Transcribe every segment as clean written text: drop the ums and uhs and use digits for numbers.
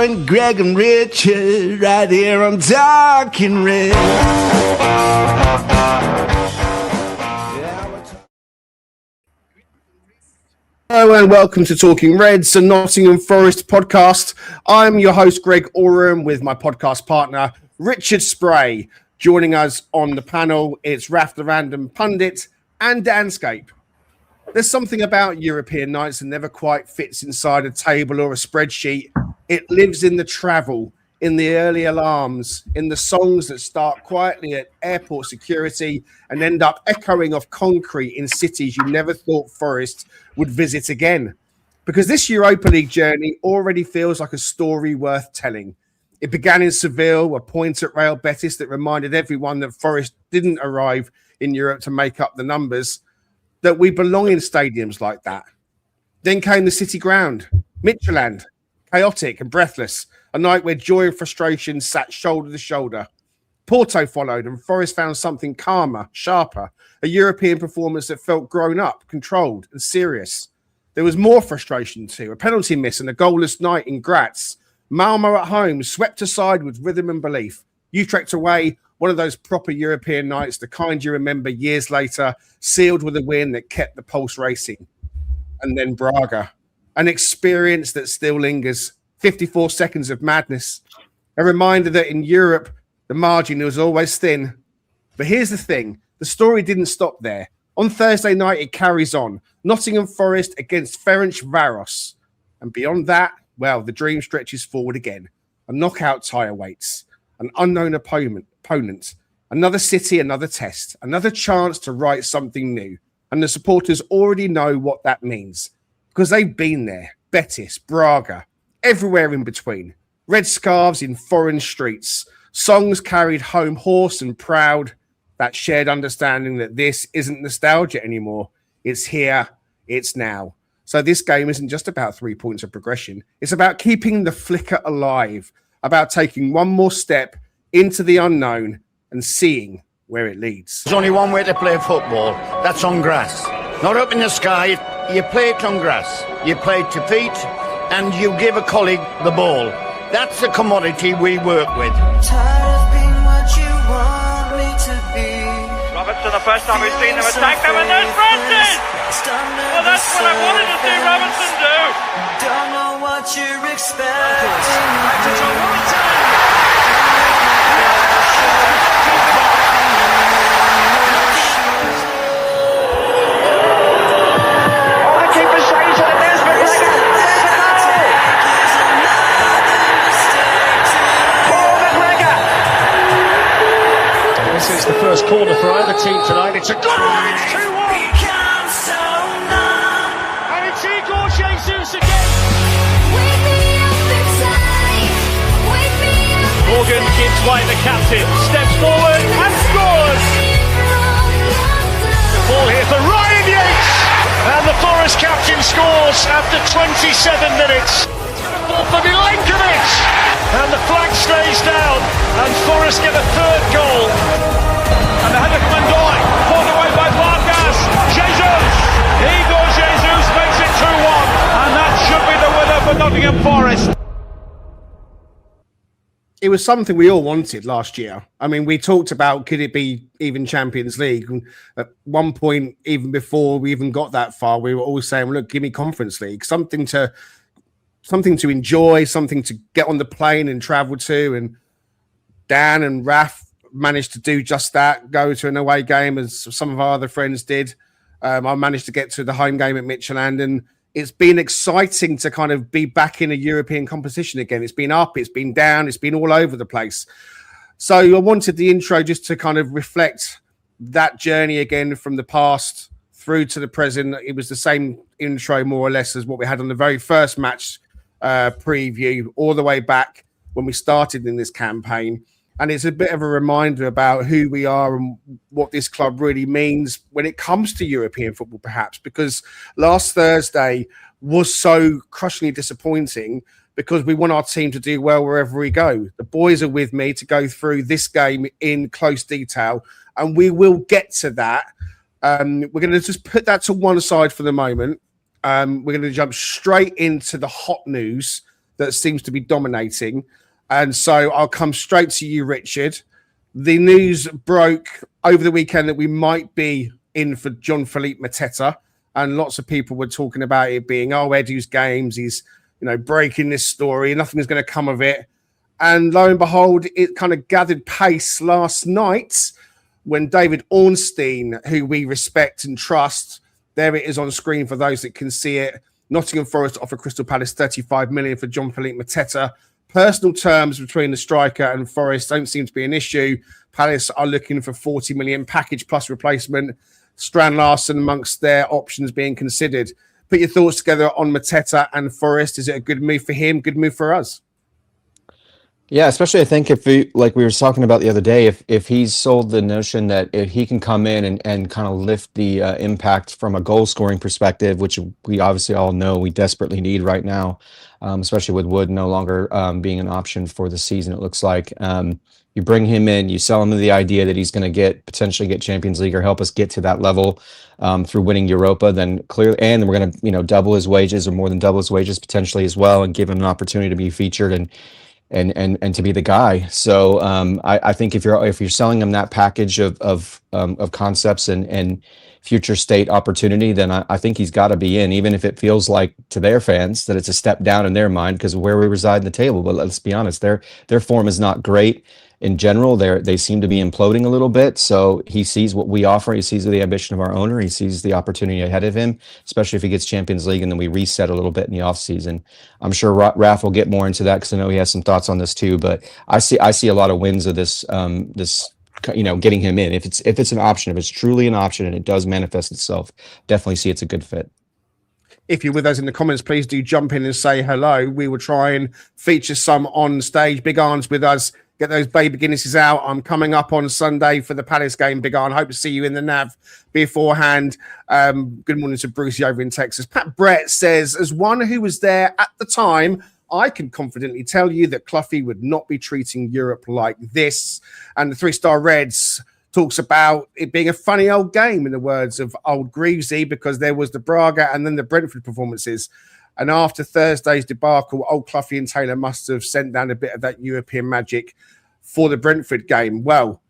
join Greg and Richard right here on Talking Red. Hello and welcome to Talking Reds, a Nottingham Forest podcast. I'm your host, Greg Oram, with my podcast partner, Richard Spray. Joining us on the panel, it's Raf the Random Pundit and Danscape. There's something about European nights that never quite fits inside a table or a spreadsheet. It lives in the travel, in the early alarms, in the songs that start quietly at airport security and end up echoing off concrete in cities you never thought Forest would visit again. Because this Europa League journey already feels like a story worth telling. It began in Seville, a point at Real Betis that reminded everyone that Forest didn't arrive in Europe to make up the numbers, that we belong in stadiums like that. Then came the city ground, Midfield, chaotic and breathless, a night where joy and frustration sat shoulder to shoulder. Porto followed, and Forest found something calmer, sharper, a European performance that felt grown up, controlled and serious. There was more frustration too, a penalty miss and a goalless night in Graz. Malmo at home, swept aside with rhythm and belief. Utrecht away, one of those proper European nights, the kind you remember years later, sealed with a win that kept the pulse racing. And then Braga, an experience that still lingers. 54 seconds of madness. A reminder that in Europe, the margin was always thin. But here's the thing. The story didn't stop there. On Thursday night, it carries on. Nottingham Forest against Ference Varos. And beyond that, well, the dream stretches forward again. A knockout tie awaits. An unknown opponent. Another city, another test. Another chance to write something new. And the supporters already know what that means. Because they've been there. Betis, Braga, everywhere in between. Red scarves in foreign streets. Songs carried home hoarse and proud. That shared understanding that this isn't nostalgia anymore. It's here. It's now. So this game isn't just about 3 points of progression. It's about keeping the flicker alive. About taking one more step into the unknown and seeing where it leads. There's only one way to play football. That's on grass. Not up in the sky. You play it on grass. You play it to feet. And you give a colleague the ball. That's the commodity we work with. Tired of being what you want me to be. Robertson, the first time we've seen them attack them, and there's Francis! Well, that's what I wanted to see Robertson do. Don't know what you're expecting. Back to John Robertson. This is the first corner for either team tonight. It's a good one. It's 2-1. And it's Igor Jesus again. Morgan gives White the captain, steps forward and scores. The ball here for Ryan Yates. And the Forest captain scores after 27 minutes. Ball for Milenkovic. And the flag stays down. And Forest get a third goal. And the header from Ndoi, pulled away by Vargas. Jesus! Igor Jesus makes it 2-1. And that should be the winner for Nottingham Forest. It was something we all wanted last year. I mean, we talked about, could it be even Champions League? At one point, even before we even got that far, we were all saying, look, give me Conference League. Something to enjoy, something to get on the plane and travel to. And Dan and Raf managed to do just that, go to an away game as some of our other friends did. I managed to get to the home game at Midfield, and it's been exciting to kind of be back in a European competition again. It's been up, it's been down, it's been all over the place. So I wanted the intro just to kind of reflect that journey again from the past through to the present. It was the same intro more or less as what we had on the very first match preview all the way back when we started in this campaign. And it's a bit of a reminder about who we are and what this club really means when it comes to European football, perhaps, because last Thursday was so crushingly disappointing because we want our team to do well wherever we go. The boys are with me to go through this game in close detail, and we will get to that. We're going to just put that to one side for the moment. We're going to jump straight into the hot news that seems to be dominating. And so I'll come straight to you, Richard. The news broke over the weekend that we might be in for Jean-Philippe Mateta, and lots of people were talking about it being, Edu's games, he's, breaking this story, nothing is going to come of it. And lo and behold, it kind of gathered pace last night when David Ornstein, who we respect and trust, there it is on screen for those that can see it. Nottingham Forest offer Crystal Palace 35 million for Jean-Philippe Mateta. Personal terms between the striker and Forest don't seem to be an issue. Palace are looking for 40 million package plus replacement. Strand Larsen amongst their options being considered. Put your thoughts together on Mateta and Forest. Is it a good move for him? Good move for us? Yeah, especially I think if we, like we were talking about the other day, if he's sold the notion that if he can come in and kind of lift the impact from a goal scoring perspective, which we obviously all know we desperately need right now, especially with Wood no longer being an option for the season, it looks like. You bring him in, you sell him the idea that he's going to potentially get Champions League or help us get to that level through winning Europa, then clearly, and then we're going to double his wages or more than double his wages potentially as well, and give him an opportunity to be featured and to be the guy. So I think if you're selling him that package of concepts and future state opportunity, then I think he's got to be in, even if it feels like to their fans that it's a step down in their mind because of where we reside in the table. But let's be honest, their form is not great. In general, they seem to be imploding a little bit. So he sees what we offer. He sees the ambition of our owner. He sees the opportunity ahead of him, especially if he gets Champions League and then we reset a little bit in the offseason. I'm sure Raf will get more into that because I know he has some thoughts on this too. But I see a lot of wins of this getting him in. If it's an option, if it's truly an option and it does manifest itself, definitely see it's a good fit. If you're with us in the comments, please do jump in and say hello. We will try and feature some on stage. Big Arn's with us. Get those baby Guinnesses out. I'm coming up on Sunday for the Palace game, Big Arn. Hope to see you in the nav beforehand. Good morning to Brucey over in Texas. Pat Brett says, as one who was there at the time, I can confidently tell you that Cloughie would not be treating Europe like this. And the 3-Star Reds talks about it being a funny old game, in the words of old Greavesy, because there was the Braga and then the Brentford performances. And after Thursday's debacle, old Cloughie and Taylor must have sent down a bit of that European magic for the Brentford game. Well,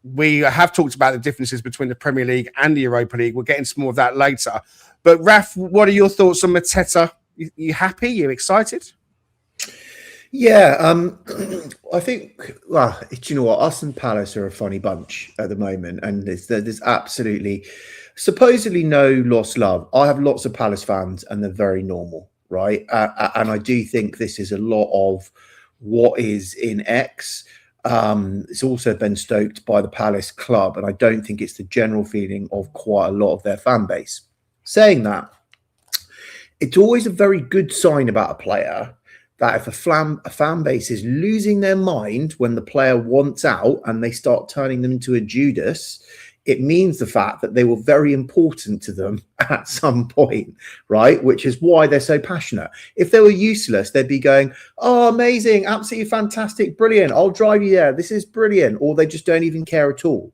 we have talked about the differences between the Premier League and the Europa League. We'll get into more of that later. But Raf, what are your thoughts on Mateta? You happy? You excited? Yeah, I think, well, do you know what? Us and Palace are a funny bunch at the moment. And there's absolutely, supposedly no lost love. I have lots of Palace fans and they're very normal, right? And I do think this is a lot of what is in X. It's also been stoked by the Palace club. And I don't think it's the general feeling of quite a lot of their fan base. Saying that, it's always a very good sign about a player that if a fan base is losing their mind when the player wants out and they start turning them into a Judas, it means the fact that they were very important to them at some point, right? Which is why they're so passionate. If they were useless, they'd be going, oh, amazing, absolutely fantastic, brilliant, I'll drive you there, this is brilliant. Or they just don't even care at all.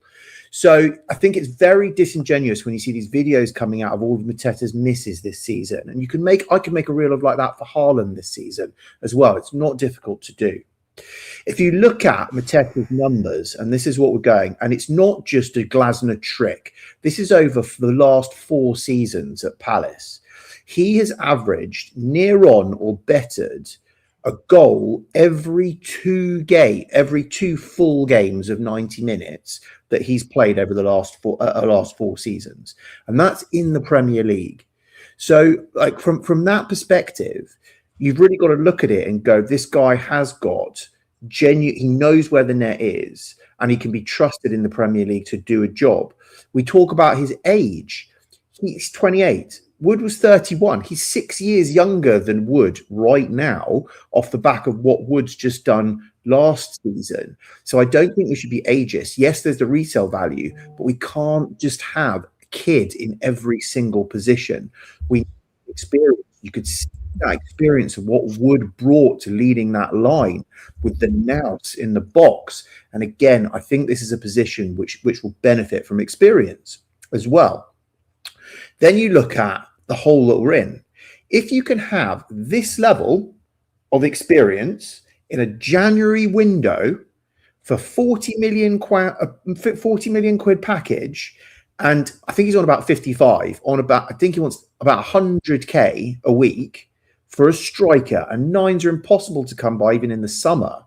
So I think it's very disingenuous when you see these videos coming out of all of Mateta's misses this season. And I can make a reel of like that for Haaland this season as well. It's not difficult to do. If you look at Mateta's numbers, and this is what we're going, and it's not just a Glasner trick. This is over for the last 4 seasons at Palace. He has averaged near on or bettered a goal every 2 full games of 90 minutes that he's played over the last 4 seasons. And that's in the Premier League. So like from that perspective, you've really got to look at it and go, this guy has got he knows where the net is and he can be trusted in the Premier League to do a job. We talk about his age. He's 28. Wood was 31. He's 6 years younger than Wood right now off the back of what Wood's just done last season. So I don't think we should be ageist. Yes, there's the resale value, but we can't just have a kid in every single position. We need experience. You could see that experience of what Wood brought to leading that line with the nous in the box. And again, I think this is a position which will benefit from experience as well. Then you look at the hole that we're in. If you can have this level of experience in a January window for 40 million quid package. And I think he's on about 55 on about, I think he wants about 100k a week for a striker, and nines are impossible to come by even in the summer.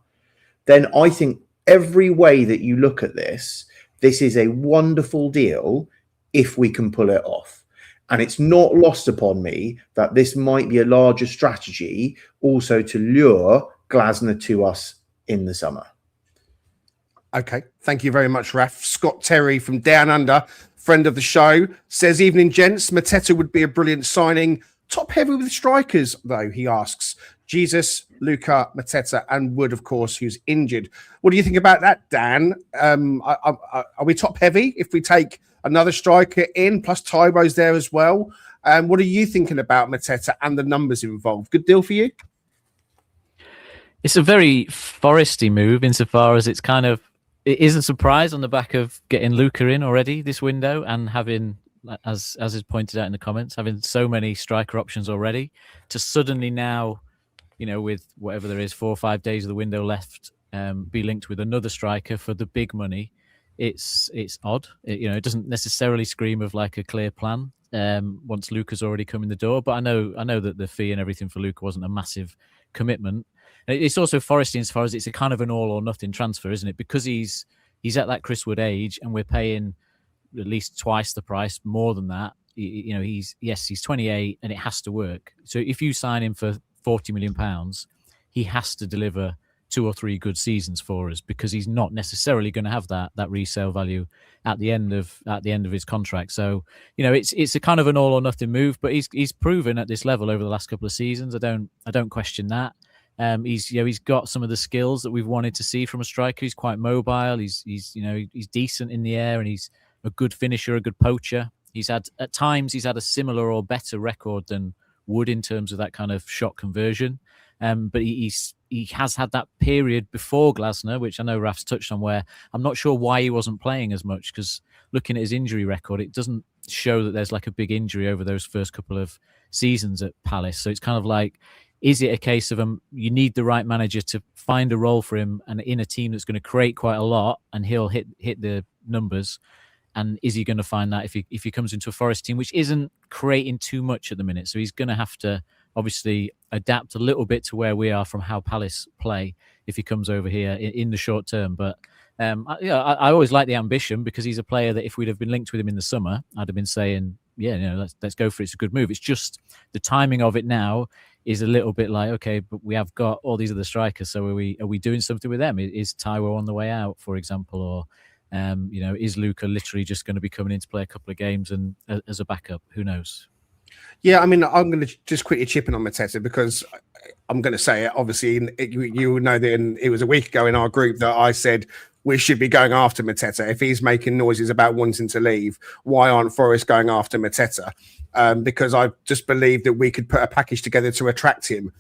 Then I think every way that you look at this is a wonderful deal if we can pull it off. And it's not lost upon me that this might be a larger strategy also to lure Glasner to us in the summer. Okay, thank you very much, Raf. Scott Terry from Down Under, friend of the show, says, evening, gents. Mateta would be a brilliant signing. Top heavy with strikers, though, he asks. Jesus, Luca, Mateta, and Wood, of course, who's injured. What do you think about that, Dan? Are we top heavy if we take another striker in, plus Tybo's there as well? What are you thinking about Mateta and the numbers involved? Good deal for you? It's a very Foresty move insofar as it's kind of, it is a surprise on the back of getting Luca in already this window and having, as is pointed out in the comments, having so many striker options already, to suddenly now, you know, with whatever there is, 4 or 5 days of the window left, be linked with another striker for the big money. It's odd. It doesn't necessarily scream of like a clear plan once Luca's already come in the door. But I know that the fee and everything for Luca wasn't a massive commitment. It's also Foresty as far as it's a kind of an all or nothing transfer, isn't it? Because he's at that Chris Wood age, and we're paying at least twice the price, more than that. He's 28, and it has to work. So if you sign him for £40 million, he has to deliver 2 or 3 good seasons for us, because he's not necessarily going to have that resale value at the end of his contract. So it's a kind of an all or nothing move, but he's proven at this level over the last couple of seasons. I don't question that. He's got some of the skills that we've wanted to see from a striker. He's quite mobile. He's decent in the air, and he's a good finisher, a good poacher. At times he's had a similar or better record than Wood in terms of that kind of shot conversion. But he has had that period before Glasner, which I know Raf's touched on, where I'm not sure why he wasn't playing as much, because looking at his injury record, it doesn't show that there's like a big injury over those first couple of seasons at Palace. So it's kind of like, is it a case of you need the right manager to find a role for him and in a team that's going to create quite a lot, and he'll hit the numbers? And is he going to find that if he comes into a Forest team, which isn't creating too much at the minute? So he's going to have to obviously adapt a little bit to where we are from how Palace play if he comes over here in the short term. But I always like the ambition, because he's a player that if we'd have been linked with him in the summer, I'd have been saying, let's go for it. It's a good move. It's just the timing of it now is a little bit like, okay, but we have got all these other strikers, so are we doing something with them? Is Taiwo on the way out, for example, or is Luca literally just going to be coming in to play a couple of games and as a backup? Who knows? Yeah, I mean, I'm going to just quickly chip in on Mateta, because I'm going to say it. Obviously, you know that it was a week ago in our group that I said we should be going after Mateta. If he's making noises about wanting to leave, why aren't Forest going after Mateta? Because I just believe that we could put a package together to attract him.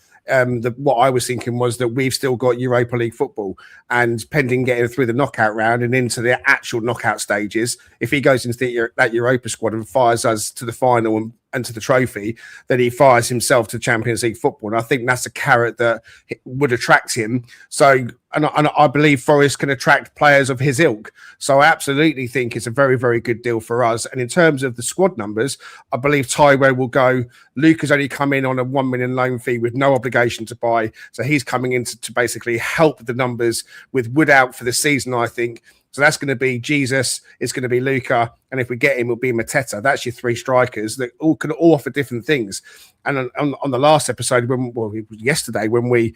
What I was thinking was that we've still got Europa League football, and pending getting through the knockout round and into the actual knockout stages, if he goes into that Europa squad and fires us to the final and to the trophy, then he fires himself to Champions League football. And I think that's a carrot that would attract him. So, and I believe Forest can attract players of his ilk. So I absolutely think it's a very, very good deal for us. And in terms of the squad numbers, I believe Taiwo will go. Luke has only come in on a $1 million loan fee with no obligation to buy. So he's coming in to basically help the numbers with Wood out for the season, I think. So that's going to be Jesus, it's going to be Luca, and if we get him, it'll be Mateta. That's your 3 strikers that all can offer different things. And on the last episode, yesterday, when we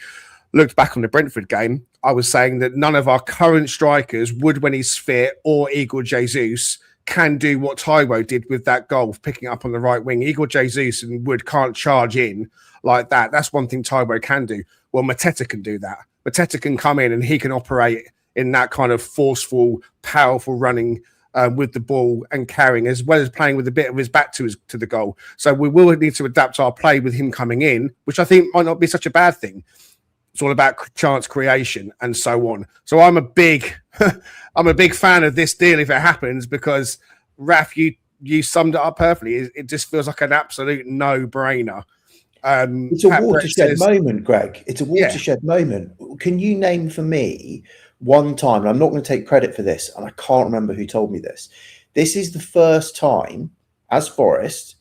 looked back on the Brentford game, I was saying that none of our current strikers, Wood when he's fit or Igor Jesus, can do what Taiwo did with that goal, picking up on the right wing. Igor Jesus and Wood can't charge in like that. That's one thing Taiwo can do. Well, Mateta can do that. Mateta can come in and he can operate in that kind of forceful, powerful running with the ball and carrying, as well as playing with a bit of his back to the goal. So we will need to adapt our play with him coming in, which I think might not be such a bad thing. It's all about chance creation and so on. So I'm a big fan of this deal if it happens, because Raf, you summed it up perfectly. It just feels like an absolute no-brainer. It's a watershed moment, Greg. It's a watershed moment. Can you name for me one time, and I'm not going to take credit for this, and I can't remember who told me this. This is the first time as Forest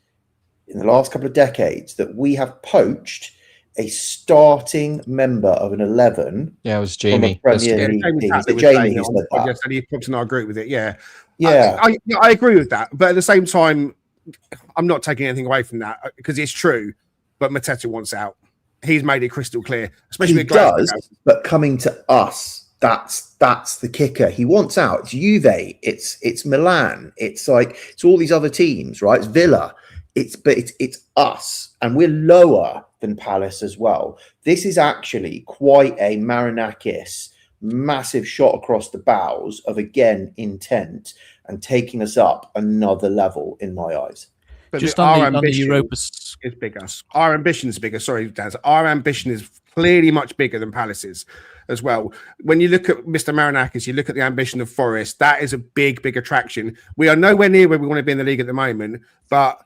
in the last couple of decades that we have poached a starting member of an 11. Yeah, it was Jamie. Jamie said that. He probably not agree with it. Yeah. I agree with that, but at the same time, I'm not taking anything away from that because it's true. But Mateta wants out. He's made it crystal clear, especially with Graz. But coming to us, that's the kicker. He wants out. It's Juve. It's Milan. It's all these other teams, right? It's Villa. It's us, and we're lower than Palace as well. This is actually quite a Marinakis massive shot across the bows of again intent and taking us up another level in my eyes. But just on the Europa is bigger. Our ambition is bigger. Sorry, Dan. Our ambition is clearly much bigger than Palace's as well. When you look at Mr. Marinakis, you look at the ambition of Forest. That is a big attraction. We are nowhere near where we want to be in the league at the moment, but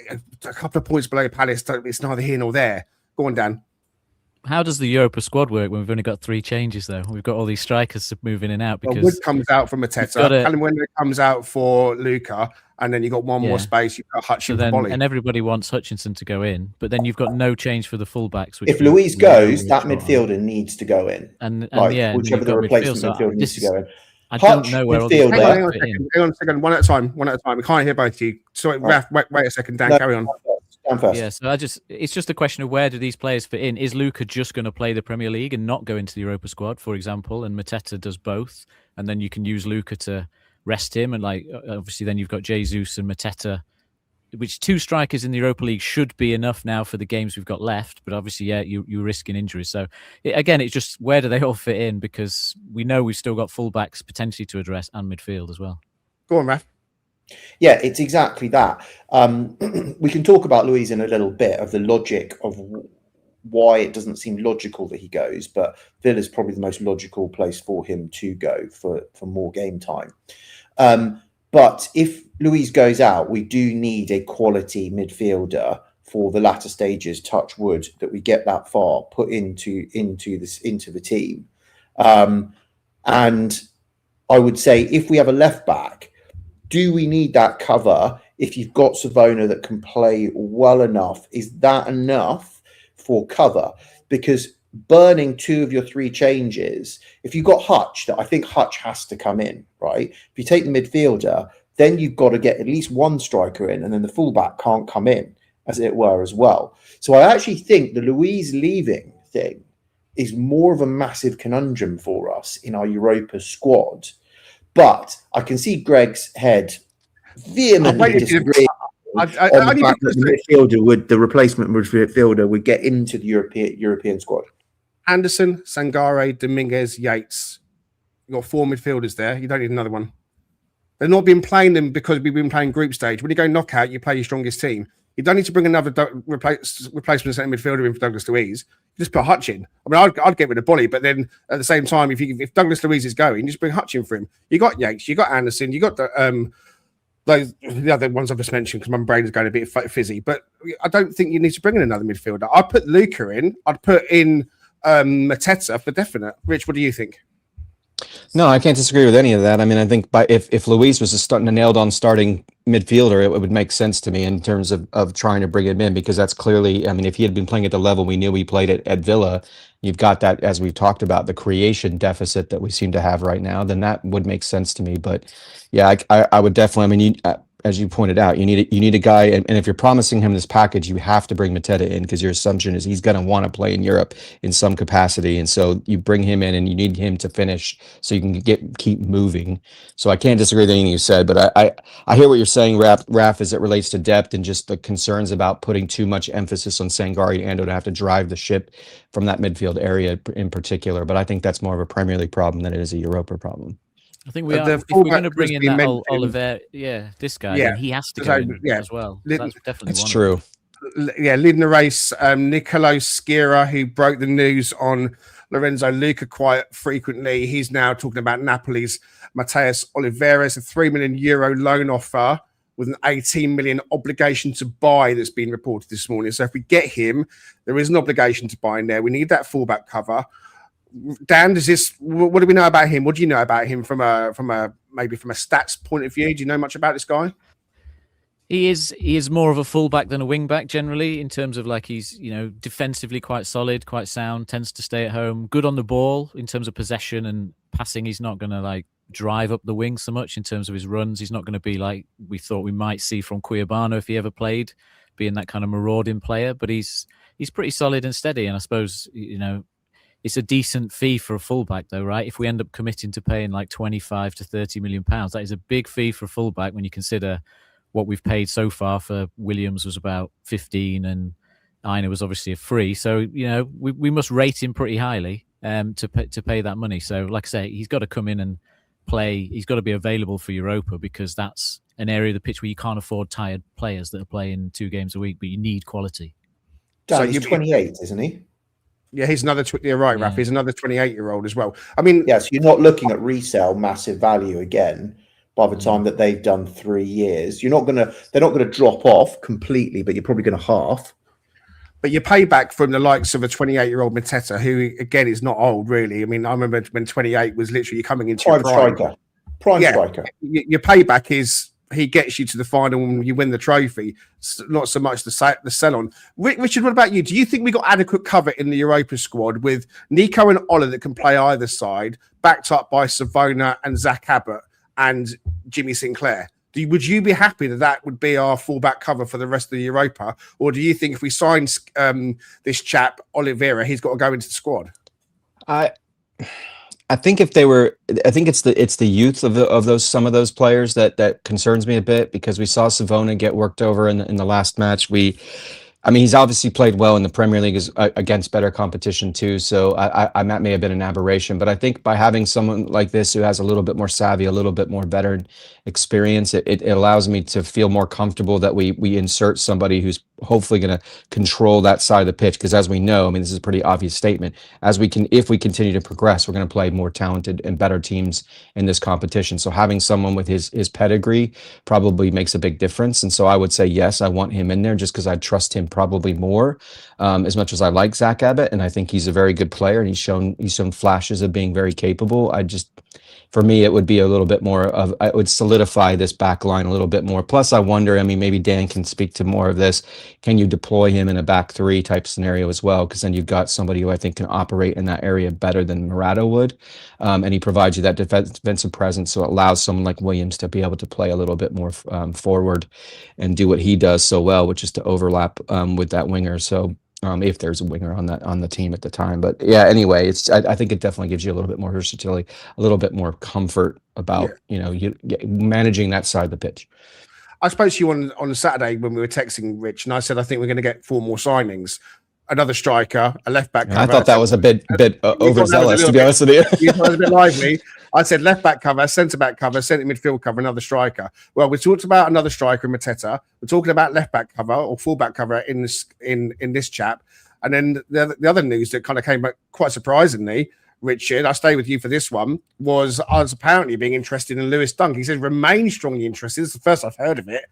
a couple of points below Palace, it's neither here nor there. Go on, Dan. How does the Europa squad work when we've only got 3 changes, though? We've got all these strikers moving in and out. Because Wood comes out for Mateta, and when it comes out for Luca, and then you've got one more space, you've got Hutchinson for Bolly. And everybody wants Hutchinson to go in, but then you've got no change for the fullbacks. If Luiz goes, that midfielder needs to go in. And whichever the replacement midfielder needs to go in. I don't know where all these hang on a second, one at a time. We can't hear both of you. Sorry, Raf, wait a second, Dan, carry on. Yeah, so it's just a question of where do these players fit in? Is Luca just going to play the Premier League and not go into the Europa squad, for example, and Mateta does both, and then you can use Luca to rest him, and obviously then you've got Jesus and Mateta, which 2 strikers in the Europa League should be enough now for the games we've got left, but obviously you're risking injuries. So it's just where do they all fit in, because we know we've still got fullbacks potentially to address and midfield as well. Go on, Raf. Yeah, it's exactly that. We can talk about Luiz in a little bit of the logic of why it doesn't seem logical that he goes, but Villa's probably the most logical place for him to go for more game time. But if Luiz goes out, we do need a quality midfielder for the latter stages, touch wood, that we get that far put into the team. And I would say if we have a left back, do we need that cover? If you've got Savona that can play well enough, is that enough for cover? Because burning 2 of your 3 changes, if you've got Hutch, I think Hutch has to come in, right? If you take the midfielder, then you've got to get at least 1 striker in, and then the fullback can't come in, as it were, as well. So I actually think the Luiz leaving thing is more of a massive conundrum for us in our Europa squad. But I can see Greg's head vehemently disagreeing on the fact that the replacement midfielder would get into the European squad. Anderson, Sangare, Dominguez, Yates. You've got 4 midfielders there. You don't need another one. They've not been playing them because we've been playing group stage. When you go knockout, you play your strongest team. You don't need to bring another replacement centre midfielder in for Douglas Luiz. You just put Hutch in. I mean, I'd get rid of Bolly, but then at the same time, if Douglas Luiz is going, just bring Hutch in for him. You got Yates, you got Anderson, you got the other ones I've just mentioned because my brain is going a bit fizzy. But I don't think you need to bring in another midfielder. I'd put Luca in. I'd put in Mateta for definite. Rich, what do you think? No, I can't disagree with any of that. I mean, I think if Luiz was a nailed-on starting midfielder, it would make sense to me in terms of trying to bring him in, because that's clearly, I mean, if he had been playing at the level we knew he played at Villa, you've got that, as we've talked about, the creation deficit that we seem to have right now, then that would make sense to me. But yeah, I would definitely, I mean, as you pointed out, you need a guy, and if you're promising him this package, you have to bring Mateta in, because your assumption is he's going to want to play in Europe in some capacity, and so you bring him in, and you need him to finish so you can keep moving. So I can't disagree with anything you said, but I hear what you're saying, Raf, as it relates to depth and just the concerns about putting too much emphasis on Sangare and Ando to have to drive the ship from that midfield area in particular. But I think that's more of a Premier League problem than it is a Europa problem. I think we are. If we're going to bring in that Oliver, this guy, then he has to go in as well. That's definitely that's true. Yeah, leading the race, Nicolo Schira, who broke the news on Lorenzo Luca quite frequently. He's now talking about Napoli's Matheus Oliveira, a €3 million loan offer with an 18 million obligation to buy that's been reported this morning. So if we get him, there is an obligation to buy in there. We need that fullback cover. Dan, what do we know about him? What do you know about him from a maybe from a stats point of view? Do you know much about this guy? He is more of a fullback than a wingback generally, in terms of like he's, defensively quite solid, quite sound, tends to stay at home, good on the ball in terms of possession and passing. He's not going to like drive up the wing so much in terms of his runs. He's not going to be like we thought we might see from Cuiabano if he ever played, being that kind of marauding player. But he's pretty solid and steady. And I suppose, it's a decent fee for a fullback though, right? If we end up committing to paying like 25 to 30 million pounds, that is a big fee for a fullback when you consider what we've paid so far for Williams was about 15 and Aina was obviously a free. So, we must rate him pretty highly to pay that money. So like I say, he's got to come in and play. He's got to be available for Europa, because that's an area of the pitch where you can't afford tired players that are playing 2 games a week, but you need quality. Dan, he's 28, isn't he? Yeah, he's another. You're right, Raf. He's another 28-year-old as well. I mean, yes, you're not looking at resale massive value again. By the time that they've done 3 years, they're not going to drop off completely, but you're probably going to half. But your payback from the likes of a 28-year-old Mateta, who again is not old really. I mean, I remember when 28 was literally coming into prime your striker. Prime striker. Your payback is he gets you to the final and you win the trophy. Not so much the sell on. Richard, what about you? Do you think we got adequate cover in the Europa squad with Nico and Ola that can play either side, backed up by Savona and Zach Abbott and Jimmy Sinclair? Would you be happy that would be our fullback cover for the rest of the Europa? Or do you think if we sign this chap, Oliveira, he's got to go into the squad? I think if they were, I think it's the youth of those some of those players that concerns me a bit, because we saw Savona get worked over in the last match. He's obviously played well in the Premier League against better competition too. So that may have been an aberration, but I think by having someone like this who has a little bit more savvy, a little bit more veteran experience, it allows me to feel more comfortable that we insert somebody who's hopefully going to control that side of the pitch. Because as we know, this is a pretty obvious statement. If we continue to progress, we're going to play more talented and better teams in this competition. So having someone with his pedigree probably makes a big difference. And so I would say, yes, I want him in there just because I trust him probably more, as much as I like Zach Abbott, and I think he's a very good player, and he's shown flashes of being very capable. For me, it would be a little bit more of, I would solidify this back line a little bit more. Plus, I wonder, maybe Dan can speak to more of this. Can you deploy him in a back 3 type scenario as well? Because then you've got somebody who I think can operate in that area better than Murata would. And he provides you that defensive presence. So it allows someone like Williams to be able to play a little bit more forward and do what he does so well, which is to overlap with that winger. So if there's a winger on the team at the time. But yeah, anyway, I think it definitely gives you a little bit more versatility, a little bit more comfort about managing that side of the pitch. I spoke to you on Saturday when we were texting, Rich, and I said I think we're going to get 4 more signings. Another striker, a left back cover. I thought that was a bit overzealous, to be honest with you. You thought it was a bit lively. I said left back cover, centre back cover, centre midfield cover, another striker. Well, we talked about another striker in Mateta. We're talking about left back cover or full back cover in this chap. And then the other news that kind of came back quite surprisingly, Richard, I'll stay with you for this one, was I was apparently being interested in Lewis Dunk. He says remain strongly interested. This is the first I've heard of it.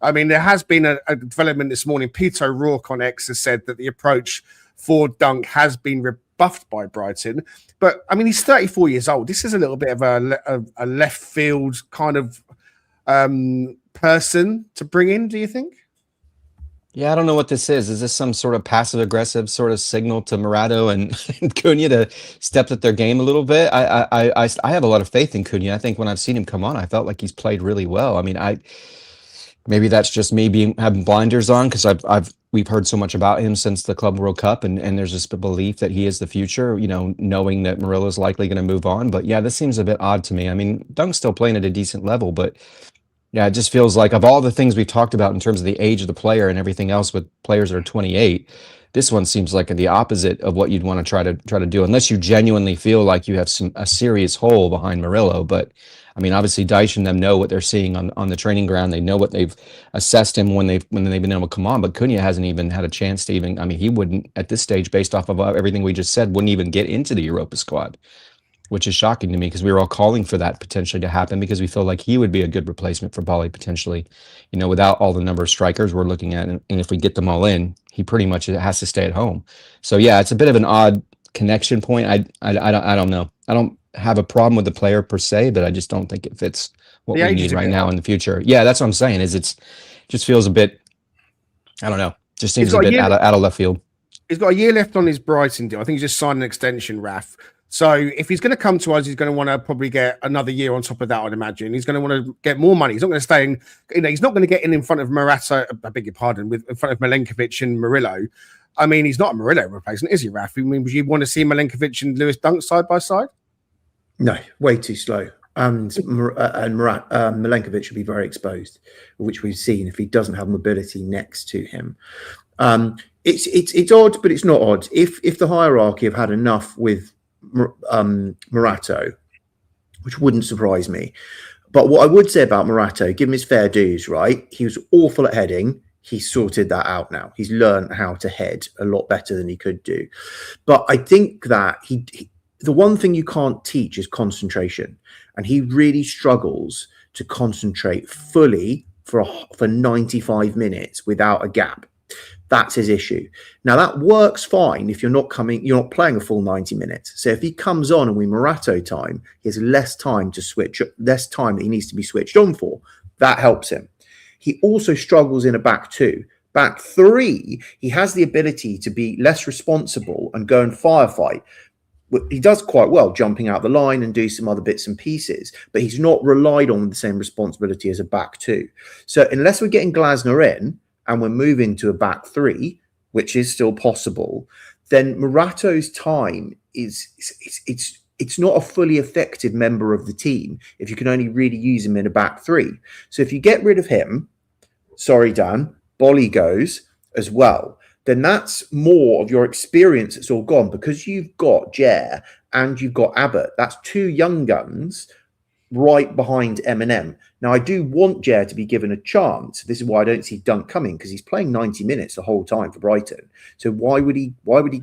There has been a development this morning. Peter O'Rourke on X has said that the approach for Dunk has been rebuffed by Brighton. But, he's 34 years old. This is a little bit of a left field kind of person to bring in, do you think? Yeah, I don't know what this is. Is this some sort of passive-aggressive sort of signal to Murata and Cunha to step up their game a little bit? I have a lot of faith in Cunha. I think when I've seen him come on, I felt like he's played really well. Maybe that's just me having blinders on because we've heard so much about him since the Club World Cup, and there's this belief that he is the future, knowing that Murillo's likely going to move on. But yeah, this seems a bit odd to me. Dunk's still playing at a decent level, but yeah, it just feels like of all the things we've talked about in terms of the age of the player and everything else with players that are 28, this one seems like the opposite of what you'd want to try to do, unless you genuinely feel like you have a serious hole behind Murillo. But obviously Dyche and them know what they're seeing on the training ground. They know what they've assessed him when they've been able to come on. But Cunha hasn't even had a chance to even. He wouldn't at this stage, based off of everything we just said, wouldn't even get into the Europa squad. which is shocking to me because we were all calling for that potentially to happen because we feel like he would be a good replacement for Bali potentially, without all the number of strikers we're looking at. And if we get them all in, he pretty much has to stay at home. So yeah, it's a bit of an odd connection point. I don't know. I don't have a problem with the player per se, but I just don't think it fits what we need right now in the future. Yeah, that's what I'm saying is it just feels a bit, I don't know, just seems a bit out of left field. He's got a year left on his Brighton deal. I think he's just signed an extension, Raf. So if he's going to come to us, he's going to want to probably get another year on top of that, I'd imagine. He's going to want to get more money. He's not going to stay in, he's not going to get in front of Morata, I beg your pardon, in front of Milenkovic and Murillo. I mean, he's not a Murillo replacement, is he, Raf? I mean, would you want to see Milenkovic and Lewis Dunk side by side? No, way too slow. And Milenkovic should be very exposed, which we've seen if he doesn't have mobility next to him. It's odd, but it's not odd. If the hierarchy have had enough with Morato, which wouldn't surprise me. But what I would say about Morato, give him his fair dues, right? He was awful at heading. He's sorted that out now. He's learned how to head a lot better than he could do. But I think that the one thing you can't teach is concentration. And he really struggles to concentrate fully for 95 minutes without a gap. That's his issue. Now that works fine if you're not playing a full 90 minutes. So if he comes on and we Morato time, he has less time that he needs to be switched on for. That helps him. He also struggles in a back two. Back three, he has the ability to be less responsible and go and firefight. He does quite well jumping out the line and do some other bits and pieces, but he's not relied on with the same responsibility as a back two. So unless we're getting Glasner in, and we're moving to a back three, which is still possible, then Morato's time it's not a fully effective member of the team if you can only really use him in a back three. So if you get rid of him, sorry, Dan, Bolly goes as well, then that's more of your experience that's all gone because you've got Jer and you've got Abbott. That's two young guns right behind Eminem. Now, I do want Jer to be given a chance. This is why I don't see Dunk coming because he's playing 90 minutes the whole time for Brighton. So why would he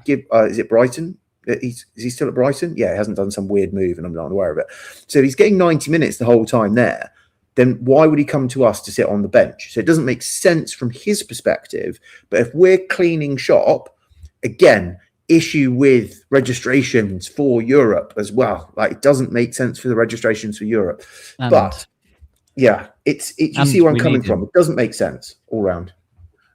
give? Is it Brighton? Is he still at Brighton? Yeah, he hasn't done some weird move, and I'm not aware of it. So if he's getting 90 minutes the whole time there, then why would he come to us to sit on the bench? So it doesn't make sense from his perspective. But if we're cleaning shop, again, issue with registrations for Europe as well. Like it doesn't make sense for the registrations for Europe. But yeah, you see where I'm coming from. It doesn't make sense all round.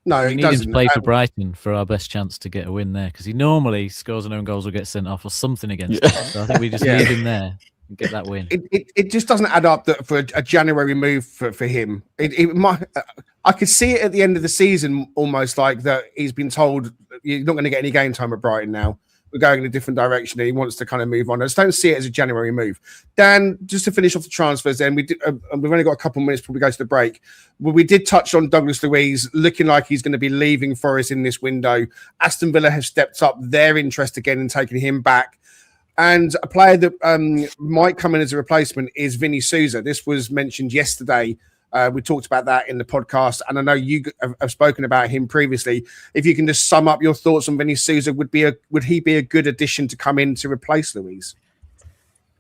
No, we need him to play for Brighton for our best chance to get a win there because he normally scores an own goals or gets sent off or something against us. So I think we just need him there and get that win. It just doesn't add up for a January move for him. I could see it at the end of the season almost like that he's been told you're not going to get any game time at Brighton now. We're going in a different direction and he wants to kind of move on. I just don't see it as a January move. Dan, just to finish off the transfers then, we've only got a couple of minutes before we go to the break. Well, we did touch on Douglas Luiz looking like he's going to be leaving Forest in this window. Aston Villa have stepped up their interest again in taking him back. And a player that might come in as a replacement is Vinny Souza. This was mentioned yesterday. We talked about that in the podcast, and I know you have spoken about him previously. If you can just sum up your thoughts on Vinny Souza, would he be a good addition to come in to replace Luiz?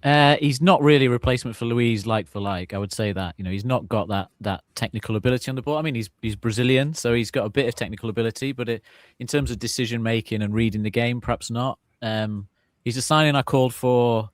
He's not really a replacement for Luiz like for like. I would say that he's not got that technical ability on the ball. I mean, he's Brazilian, so he's got a bit of technical ability, but in terms of decision making and reading the game, perhaps not. He's a signing I called for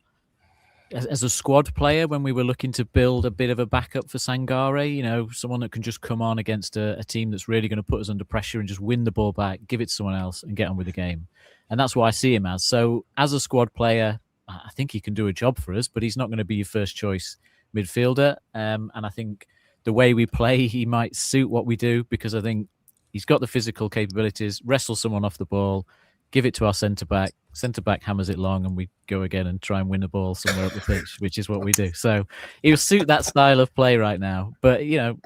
as a squad player when we were looking to build a bit of a backup for Sangare, someone that can just come on against a team that's really going to put us under pressure and just win the ball back, give it to someone else and get on with the game. And that's what I see him as. So as a squad player, I think he can do a job for us, but he's not going to be your first choice midfielder. And I think the way we play, he might suit what we do because I think he's got the physical capabilities, wrestle someone off the ball, give it to our centre-back. Centre-back hammers it long and we go again and try and win the ball somewhere up the pitch, which is what we do. So he'll suit that style of play right now. But, I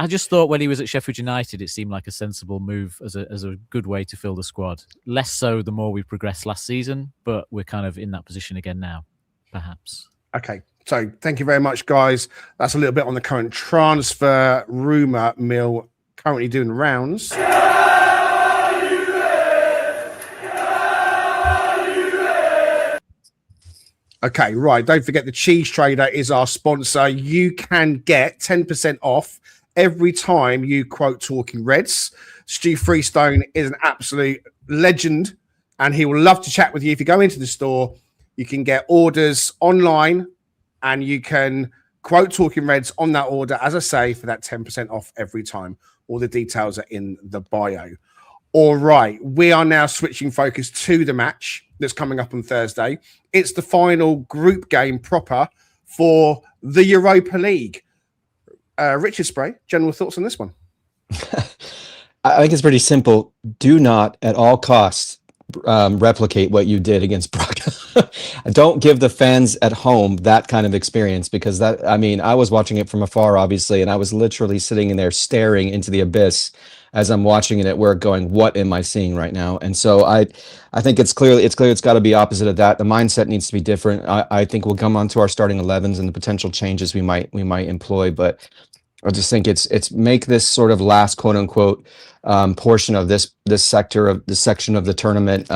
just thought when he was at Sheffield United, it seemed like a sensible move as a good way to fill the squad. Less so the more we progressed last season, but we're kind of in that position again now, perhaps. Okay. So thank you very much, guys. That's a little bit on the current transfer rumour mill currently doing rounds. Okay, right. Don't forget the Cheese Trader is our sponsor. You can get 10% off every time you quote Talking Reds. Stu Freestone is an absolute legend, and he will love to chat with you. If you go into the store, you can get orders online, and you can quote Talking Reds on that order, as I say, for that 10% off every time. All the details are in the bio. All right, we are now switching focus to the match that's coming up on Thursday. It's the final group game proper for the Europa League. Richard Spray, general thoughts on this one? I think it's pretty simple. Do not at all costs replicate what you did against Braga. Don't give the fans at home that kind of experience, because I was watching it from afar, obviously, and I was literally sitting in there staring into the abyss as I'm watching it at work going, what am I seeing right now? And so I think it's clear it's got to be opposite of that. The mindset needs to be different. I think we'll come on to our starting 11s and the potential changes we might employ, but I just think it's make this sort of last quote unquote portion of this section of the tournament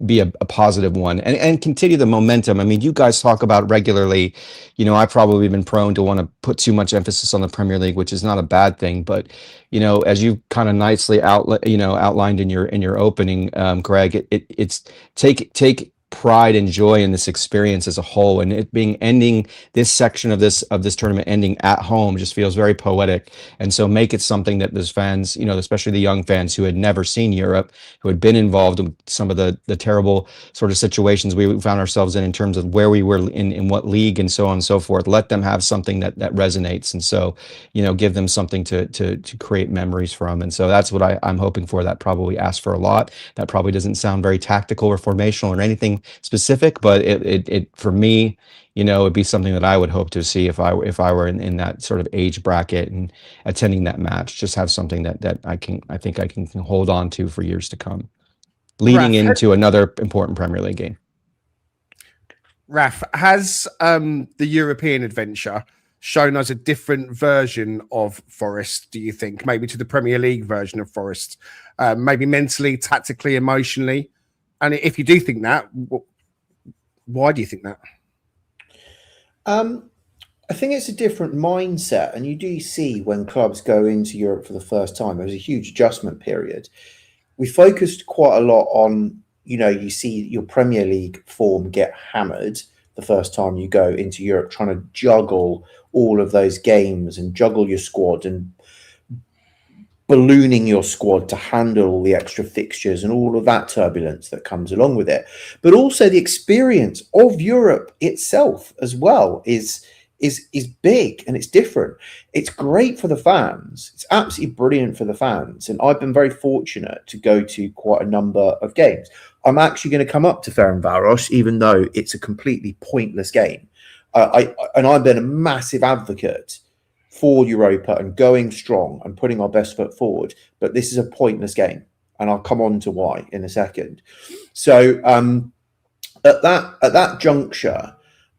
be a positive one and continue the momentum. I mean, you guys talk about regularly, I've probably been prone to want to put too much emphasis on the Premier League, which is not a bad thing, but as you kind of nicely outlined in your opening, Greg, it's take pride and joy in this experience as a whole, and it ending this section of this tournament ending at home just feels very poetic. And so make it something that those fans, especially the young fans who had never seen Europe, who had been involved in some of the terrible sort of situations we found ourselves in terms of where we were in what league and so on and so forth, let them have something that resonates. And so give them something to create memories from. And so that's what I'm hoping for. That probably asks for a lot. That probably doesn't sound very tactical or formational or anything specific, but it for me, it'd be something that I would hope to see if I were in that sort of age bracket and attending that match. Just have something that I think I can hold on to for years to come, leading into another important Premier League game. Raf, has the European adventure shown us a different version of Forest, do you think? Maybe to the Premier League version of Forest, maybe mentally, tactically, emotionally? And if you do think that, why do you think that? I think it's a different mindset. And you do see when clubs go into Europe for the first time, there was a huge adjustment period. We focused quite a lot on, you see your Premier League form get hammered the first time you go into Europe, trying to juggle all of those games and juggle your squad and ballooning your squad to handle all the extra fixtures and all of that turbulence that comes along with it. But also the experience of Europe itself as well is big and it's different. It's great for the fans. It's absolutely brilliant for the fans. And I've been very fortunate to go to quite a number of games. I'm actually going to come up to Ferencváros, even though it's a completely pointless game. I've been a massive advocate for Europa and going strong and putting our best foot forward, but this is a pointless game, and I'll come on to why in a second. So at that juncture,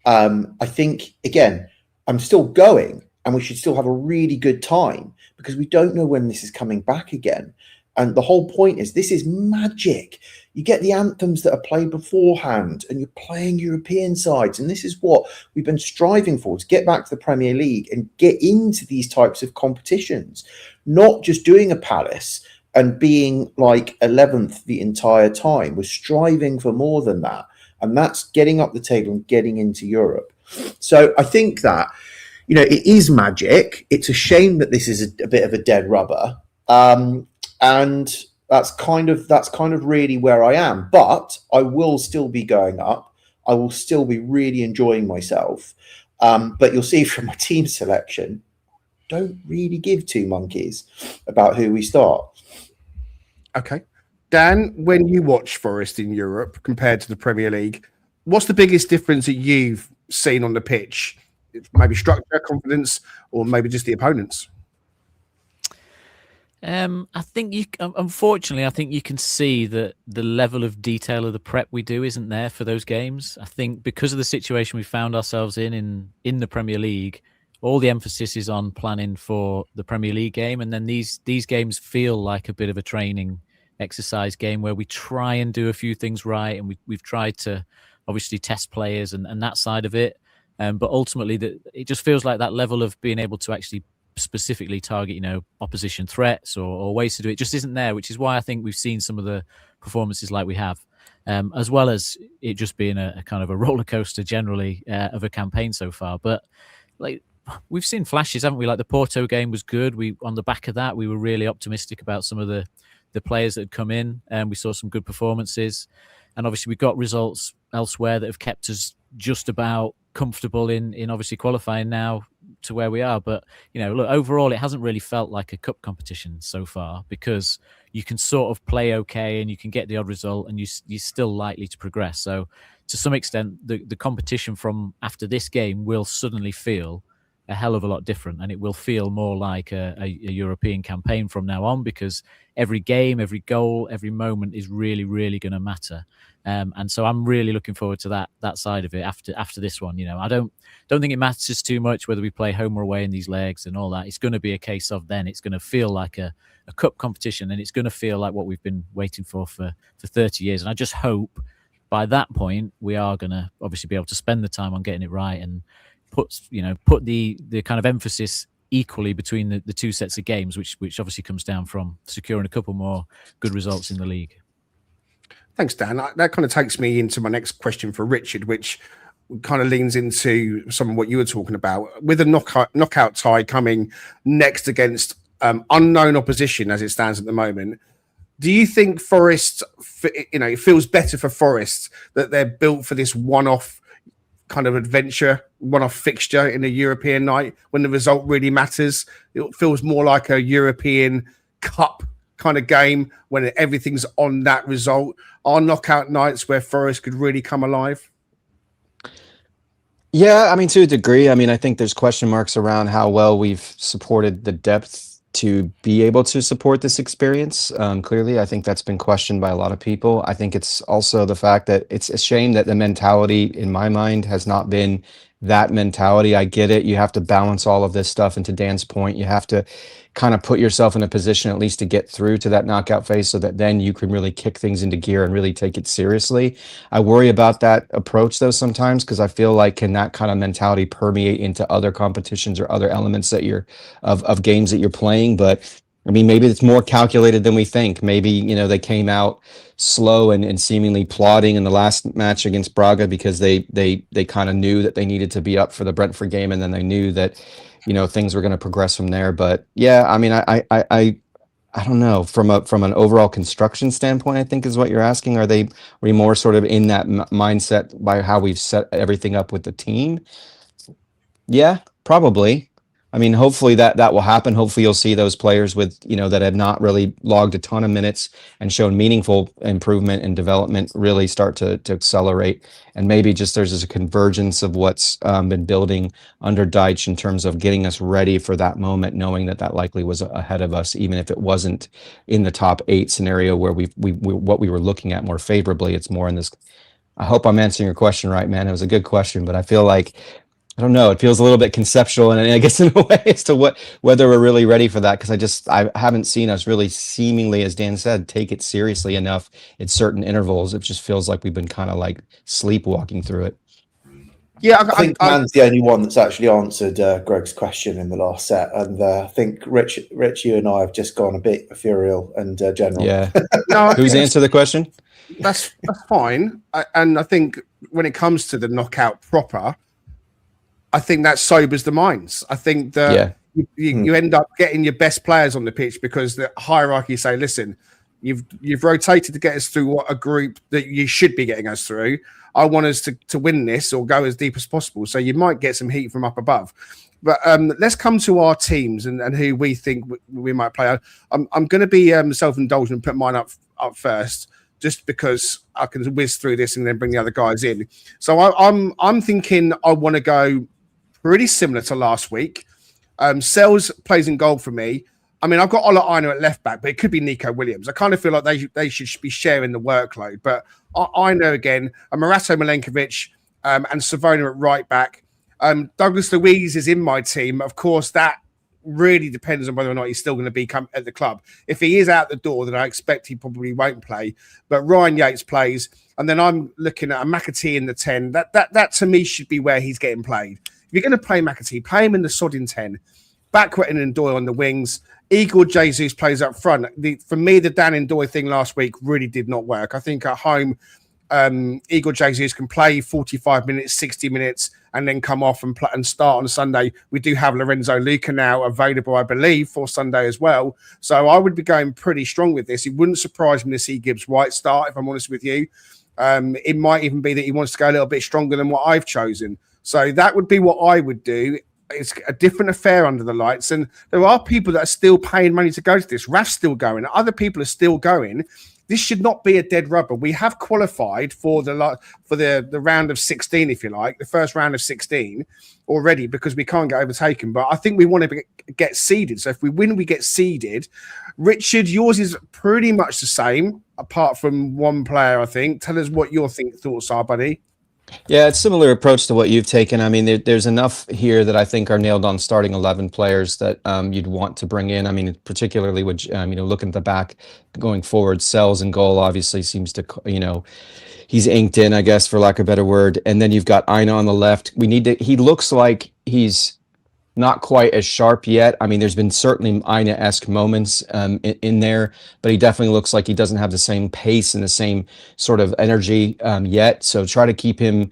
I think again, I'm still going, and we should still have a really good time because we don't know when this is coming back again. And the whole point is this is magic. You get the anthems that are played beforehand and you're playing European sides. And this is what we've been striving for, to get back to the Premier League and get into these types of competitions, not just doing a Palace and being like 11th the entire time. We're striving for more than that. And that's getting up the table and getting into Europe. So I think that, it is magic. It's a shame that this is a bit of a dead rubber. And that's kind of really where I am. But I will still be going up. I will still be really enjoying myself. But you'll see from my team selection, don't really give two monkeys about who we start. Okay. Dan, when you watch Forest in Europe compared to the Premier League, what's the biggest difference that you've seen on the pitch? Maybe structure, confidence, or maybe just the opponents? I think unfortunately, I think you can see that the level of detail of the prep we do isn't there for those games. I think because of the situation we found ourselves in the Premier League, all the emphasis is on planning for the Premier League game. And then these games feel like a bit of a training exercise game where we try and do a few things right. And we've tried to obviously test players and that side of it. But ultimately, it just feels like that level of being able to actually specifically target, opposition threats or ways to do it just isn't there, which is why I think we've seen some of the performances like we have, as well as it just being a kind of a roller coaster generally of a campaign so far. But like we've seen flashes, haven't we? Like the Porto game was good. On the back of that, we were really optimistic about some of the players that had come in, and we saw some good performances. And obviously we got results elsewhere that have kept us just about comfortable in obviously qualifying now to where we are. But look, overall it hasn't really felt like a cup competition so far, because you can sort of play okay and you can get the odd result and you're still likely to progress. So to some extent the competition from after this game will suddenly feel a hell of a lot different, and it will feel more like a European campaign from now on, because every game, every goal, every moment is really, really going to matter. And so I'm really looking forward to that side of it after this one. I don't think it matters too much whether we play home or away in these legs and all that. It's going to be a case of then it's going to feel like a cup competition, and it's going to feel like what we've been waiting for 30 years. And I just hope by that point we are going to obviously be able to spend the time on getting it right and put the kind of emphasis equally between the two sets of games, which obviously comes down from securing a couple more good results in the league. Thanks, Dan. That kind of takes me into my next question for Richard, which kind of leans into some of what you were talking about. With a knockout tie coming next against unknown opposition as it stands at the moment, do you think Forest, it feels better for Forest that they're built for this one-off kind of adventure, one-off fixture in a European night when the result really matters? It feels more like a European Cup kind of game when everything's on that result. Are knockout nights where Forest could really come alive? Yeah, I mean, to a degree. I mean, I think there's question marks around how well we've supported the depth to be able to support this experience. Clearly, I think that's been questioned by a lot of people. I think it's also the fact that it's a shame that the mentality, in my mind, has not been that mentality. I get it. You have to balance all of this stuff. And to Dan's point, you have to kind of put yourself in a position at least to get through to that knockout phase so that then you can really kick things into gear and really take it seriously. I worry about that approach though sometimes, because I feel like can that kind of mentality permeate into other competitions or other elements that you're of games that you're playing. But I mean, maybe it's more calculated than we think. Maybe, they came out slow and seemingly plodding in the last match against Braga because they kind of knew that they needed to be up for the Brentford game, and then they knew that things were going to progress from there. But yeah, I mean, I don't know, from an overall construction standpoint, I think is what you're asking. Are we more sort of in that mindset by how we've set everything up with the team? Yeah, probably. I mean, hopefully that will happen. Hopefully you'll see those players with, that have not really logged a ton of minutes and shown meaningful improvement and development really start to accelerate. And maybe just there's a convergence of what's been building under Dyche in terms of getting us ready for that moment, knowing that likely was ahead of us, even if it wasn't in the top 8 scenario where what we were looking at more favorably. It's more in this. I hope I'm answering your question right, man. It was a good question, but I feel like, I don't know, it feels a little bit conceptual, and I guess in a way as to whether we're really ready for that, because I haven't seen us really seemingly, as Dan said, take it seriously enough at certain intervals. It just feels like we've been kind of like sleepwalking through it. Yeah, I think Man's the only one that's actually answered Greg's question in the last set, and I think Rich, you and I have just gone a bit ethereal and general. Yeah. No, who's answered the question? That's fine, and I think when it comes to the knockout proper, I think that sobers the minds. I think that you end up getting your best players on the pitch because the hierarchy say, listen, you've rotated to get us through what a group that you should be getting us through. I want us to win this or go as deep as possible. So you might get some heat from up above. But let's come to our teams and who we think we might play. I'm going to be self-indulgent and put mine up first, just because I can whiz through this and then bring the other guys in. So I'm thinking I want to go pretty similar to last week. Sells plays in goal for me. I mean, I've got Ola Aina at left back, but it could be Nico Williams. I kind of feel like they should be sharing the workload. But Aina again, Marato Milenkovic and Savona at right back. Douglas Luiz is in my team. Of course, that really depends on whether or not he's still going to be at the club. If he is out the door, then I expect he probably won't play. But Ryan Yates plays, and then I'm looking at a McAtee in the 10. That to me should be where he's getting played. If you're going to play McAtee, play him in the sodding 10. Backwetting and Doyle on the wings. Igor Jesus plays up front. For me, the Dan and Doyle thing last week really did not work. I think at home, Igor Jesus can play 45 minutes, 60 minutes, and then come off and start on Sunday. We do have Lorenzo Luca now available, I believe, for Sunday as well. So I would be going pretty strong with this. It wouldn't surprise me to see Gibbs White start, if I'm honest with you. It might even be that he wants to go a little bit stronger than what I've chosen. So that would be what I would do. It's a different affair under the lights, and there are people that are still paying money to go to this. Raf's still going. Other people are still going. This should not be a dead rubber. We have qualified for the round of 16, if you like, the first round of 16 already, because we can't get overtaken. But I think we want to get seeded. So if we win, we get seeded. Richard, yours is pretty much the same, apart from one player, I think. Tell us what your thoughts are, buddy. Yeah, it's a similar approach to what you've taken. I mean, there's enough here that I think are nailed on starting 11 players that you'd want to bring in. I mean, particularly with, looking at the back going forward, Sells and goal obviously seems to, he's inked in, I guess, for lack of a better word. And then you've got Aina on the left. He looks like he's not quite as sharp yet. I mean, there's been certainly Aina-esque moments in there, but he definitely looks like he doesn't have the same pace and the same sort of energy yet. So try to keep him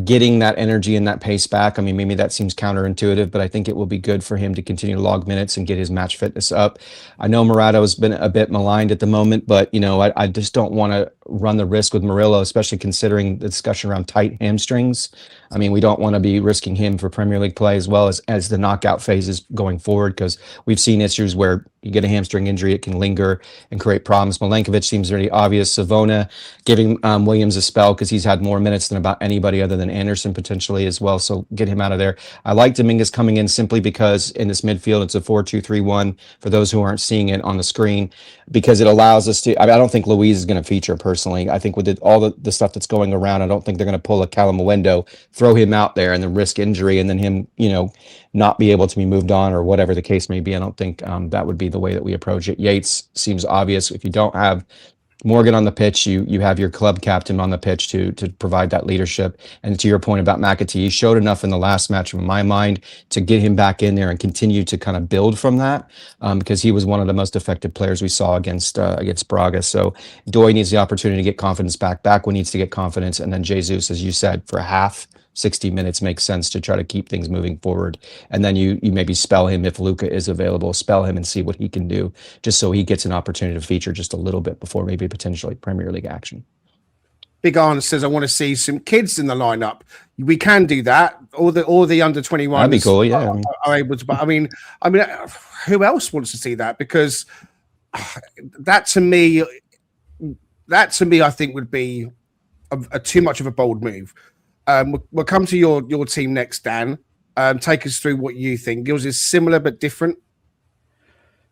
getting that energy and that pace back. I mean, maybe that seems counterintuitive, but I think it will be good for him to continue to log minutes and get his match fitness up. I know Murata has been a bit maligned at the moment, but, I just don't want to run the risk with Murillo, especially considering the discussion around tight hamstrings. I mean, we don't want to be risking him for Premier League play as well as the knockout phases going forward, because we've seen issues where you get a hamstring injury, it can linger and create problems. Milenkovic seems really obvious. Savona giving Williams a spell because he's had more minutes than about anybody other than Anderson potentially as well. So get him out of there. I like Dominguez coming in simply because in this midfield, it's a 4-2-3-1 for those who aren't seeing it on the screen, because it allows us to, I don't think Luiz is going to feature personally. I think with all the stuff that's going around, I don't think they're going to pull a Calamuendo, throw him out there and then risk injury and then him, not be able to be moved on or whatever the case may be. I don't think that would be the way that we approach it. Yates seems obvious. If you don't have Morgan on the pitch, you have your club captain on the pitch to provide that leadership. And to your point about McAtee, he showed enough in the last match, in my mind, to get him back in there and continue to kind of build from that, because he was one of the most effective players we saw against Braga. So Doy needs the opportunity to get confidence back. Backwell needs to get confidence, and then Jesus, as you said, for half 60 minutes makes sense to try to keep things moving forward. And then you maybe spell him if Luca is available, spell him and see what he can do, just so he gets an opportunity to feature just a little bit before maybe potentially Premier League action. Big Arn says, I want to see some kids in the lineup. We can do that. All the under 21s. That'd be cool, yeah. Are able to, but I mean, who else wants to see that? Because that to me, I think would be a too much of a bold move. We'll come to your team next, Dan. Take us through what you think. Yours is similar but different.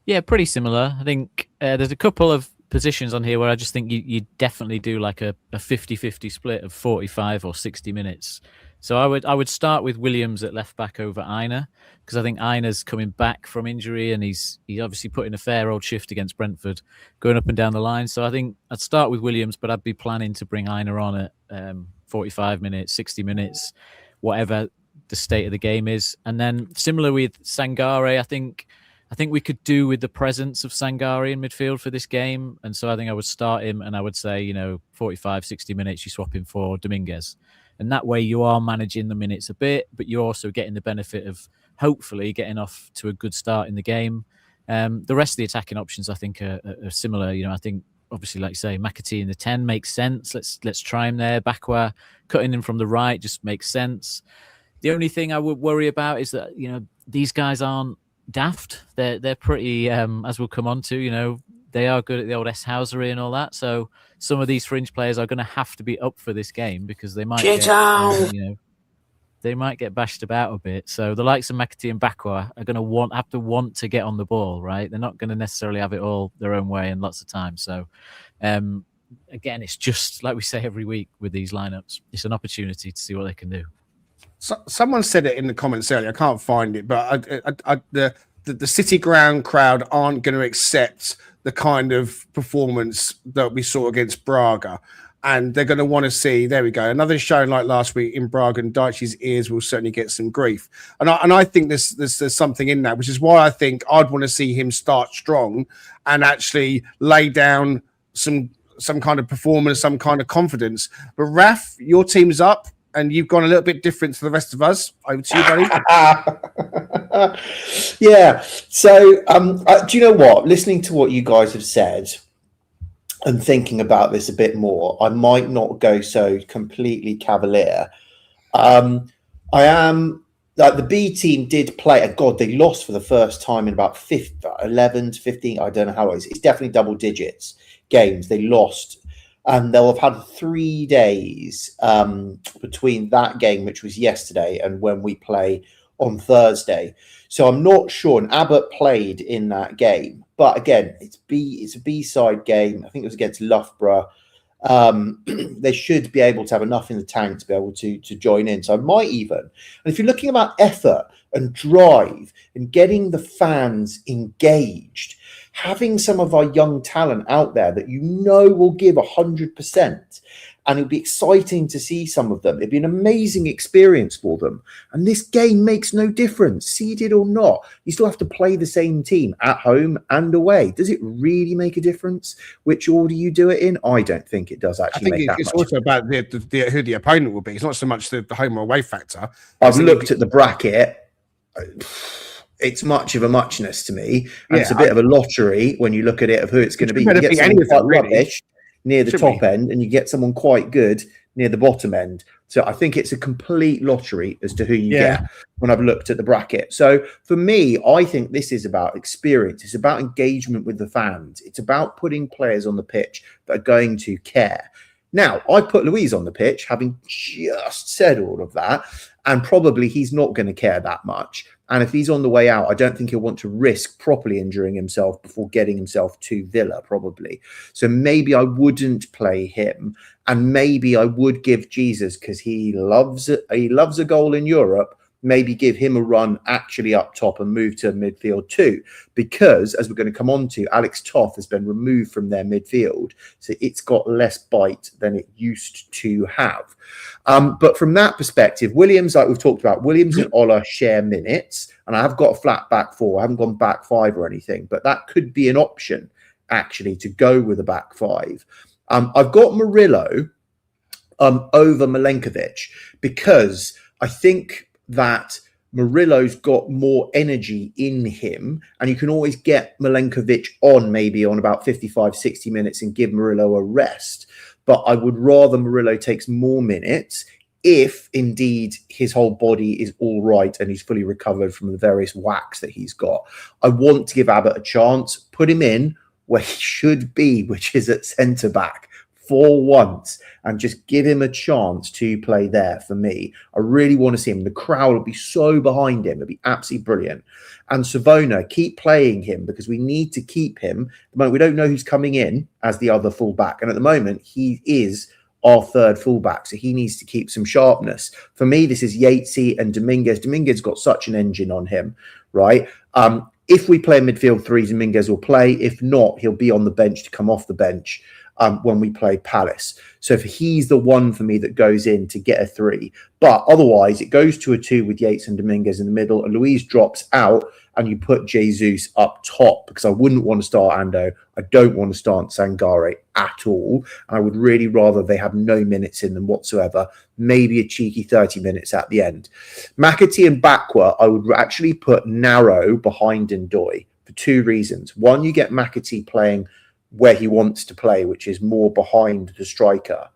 Yeah, pretty similar. I think there's a couple of positions on here where I just think you definitely do like a 50-50 split of 45 or 60 minutes. So I would start with Williams at left back over Aina, because I think Aina's coming back from injury and he's obviously put in a fair old shift against Brentford, going up and down the line. So I think I'd start with Williams, but I'd be planning to bring Aina on at 45 minutes, 60 minutes, whatever the state of the game is. And then similar with Sangare, I think we could do with the presence of Sangare in midfield for this game. And so I think I would start him and I would say, 45, 60 minutes, you swap him for Dominguez. And that way you are managing the minutes a bit, but you're also getting the benefit of hopefully getting off to a good start in the game. The rest of the attacking options, I think, are similar. I think, obviously, like you say, McAtee in the 10 makes sense. Let's try him there. Bakwa cutting in from the right just makes sense. The only thing I would worry about is that, these guys aren't daft. They're pretty, as we'll come on to, they are good at the old S-housery and all that. So some of these fringe players are going to have to be up for this game because they might they might get bashed about a bit. So the likes of McAtee and Bakwa are going to have to want to get on the ball, right? They're not going to necessarily have it all their own way and lots of time. So again, it's just like we say every week with these lineups, it's an opportunity to see what they can do. So, someone said it in the comments earlier. I can't find it, but the that the City Ground crowd aren't going to accept the kind of performance that we saw against Braga. And they're going to want to see, there we go, another showing like last week in Braga, and Dyche's ears will certainly get some grief. And I think there's something in that, which is why I think I'd want to see him start strong and actually lay down some kind of performance, some kind of confidence. But Raf, your team's up, and you've gone a little bit different to the rest of us. Over to you, buddy. Yeah. So, do you know what? Listening to what you guys have said and thinking about this a bit more, I might not go so completely cavalier. I am like the B team did play. And God, they lost for the first time in about 11 to 15. I don't know how it is. It's definitely double digits games. They lost. And they'll have had 3 days between that game, which was yesterday, and when we play on Thursday. So I'm not sure. And Abbott played in that game. But again, it's a B-side game. I think it was against Loughborough. They should be able to have enough in the tank to be able to join in. So I might even. And if you're looking about effort and drive and getting the fans engaged, having some of our young talent out there that you know will give 100%, and it'll be exciting to see some of them. It'd be an amazing experience for them. And this game makes no difference, seeded or not. You still have to play the same team at home and away. Does it really make a difference which order you do it in? I don't think it does actually. I think it's also about who the opponent will be. It's not so much the home or away factor. I've looked at the bracket. It's much of a muchness to me. And it's a bit of a lottery when you look at it of who it's going to be. You get someone quite rubbish near the top end, and you get someone quite good near the bottom end. So I think it's a complete lottery as to who you get when I've looked at the bracket. So for me, I think this is about experience. It's about engagement with the fans. It's about putting players on the pitch that are going to care. Now, I put Luis on the pitch, having just said all of that, and probably he's not going to care that much. And if he's on the way out, I don't think he'll want to risk properly injuring himself before getting himself to Villa, probably. So maybe I wouldn't play him, and maybe I would give Jesus, because he loves a goal in Europe, maybe give him a run actually up top and move to midfield too, because as we're going to come on to, Alex Toth has been removed from their midfield, so it's got less bite than it used to have. But from that perspective, Williams, like we've talked about, Williams and Ola share minutes, and I have got a flat back four. I haven't gone back five or anything, but that could be an option actually to go with a back five. I've got Murillo over Milenkovic, because I think that Murillo's got more energy in him, and you can always get Milenkovic on maybe on about 55, 60 minutes and give Murillo a rest. But I would rather Murillo takes more minutes if indeed his whole body is all right and he's fully recovered from the various whacks that he's got. I want to give Abbott a chance, put him in where he should be, which is at centre-back, for once, and just give him a chance to play there for me. I really want to see him. The crowd will be so behind him. It'll be absolutely brilliant. And Savona, keep playing him, because we need to keep him. At the moment, we don't know who's coming in as the other fullback. And at the moment, he is our third fullback, so he needs to keep some sharpness. For me, this is Yatesy and Dominguez. Dominguez got such an engine on him, right? If we play midfield three, Dominguez will play. If not, he'll be on the bench to come off the bench when we play Palace. So if he's the one for me that goes in to get a three. But otherwise, it goes to a two with Yates and Dominguez in the middle, and Luis drops out, and you put Jesus up top, because I wouldn't want to start Ando. I don't want to start Sangare at all. And I would really rather they have no minutes in them whatsoever. Maybe a cheeky 30 minutes at the end. McAtee and Bakwa, I would actually put narrow behind Ndoye for two reasons. One, you get McAtee playing where he wants to play, which is more behind the striker.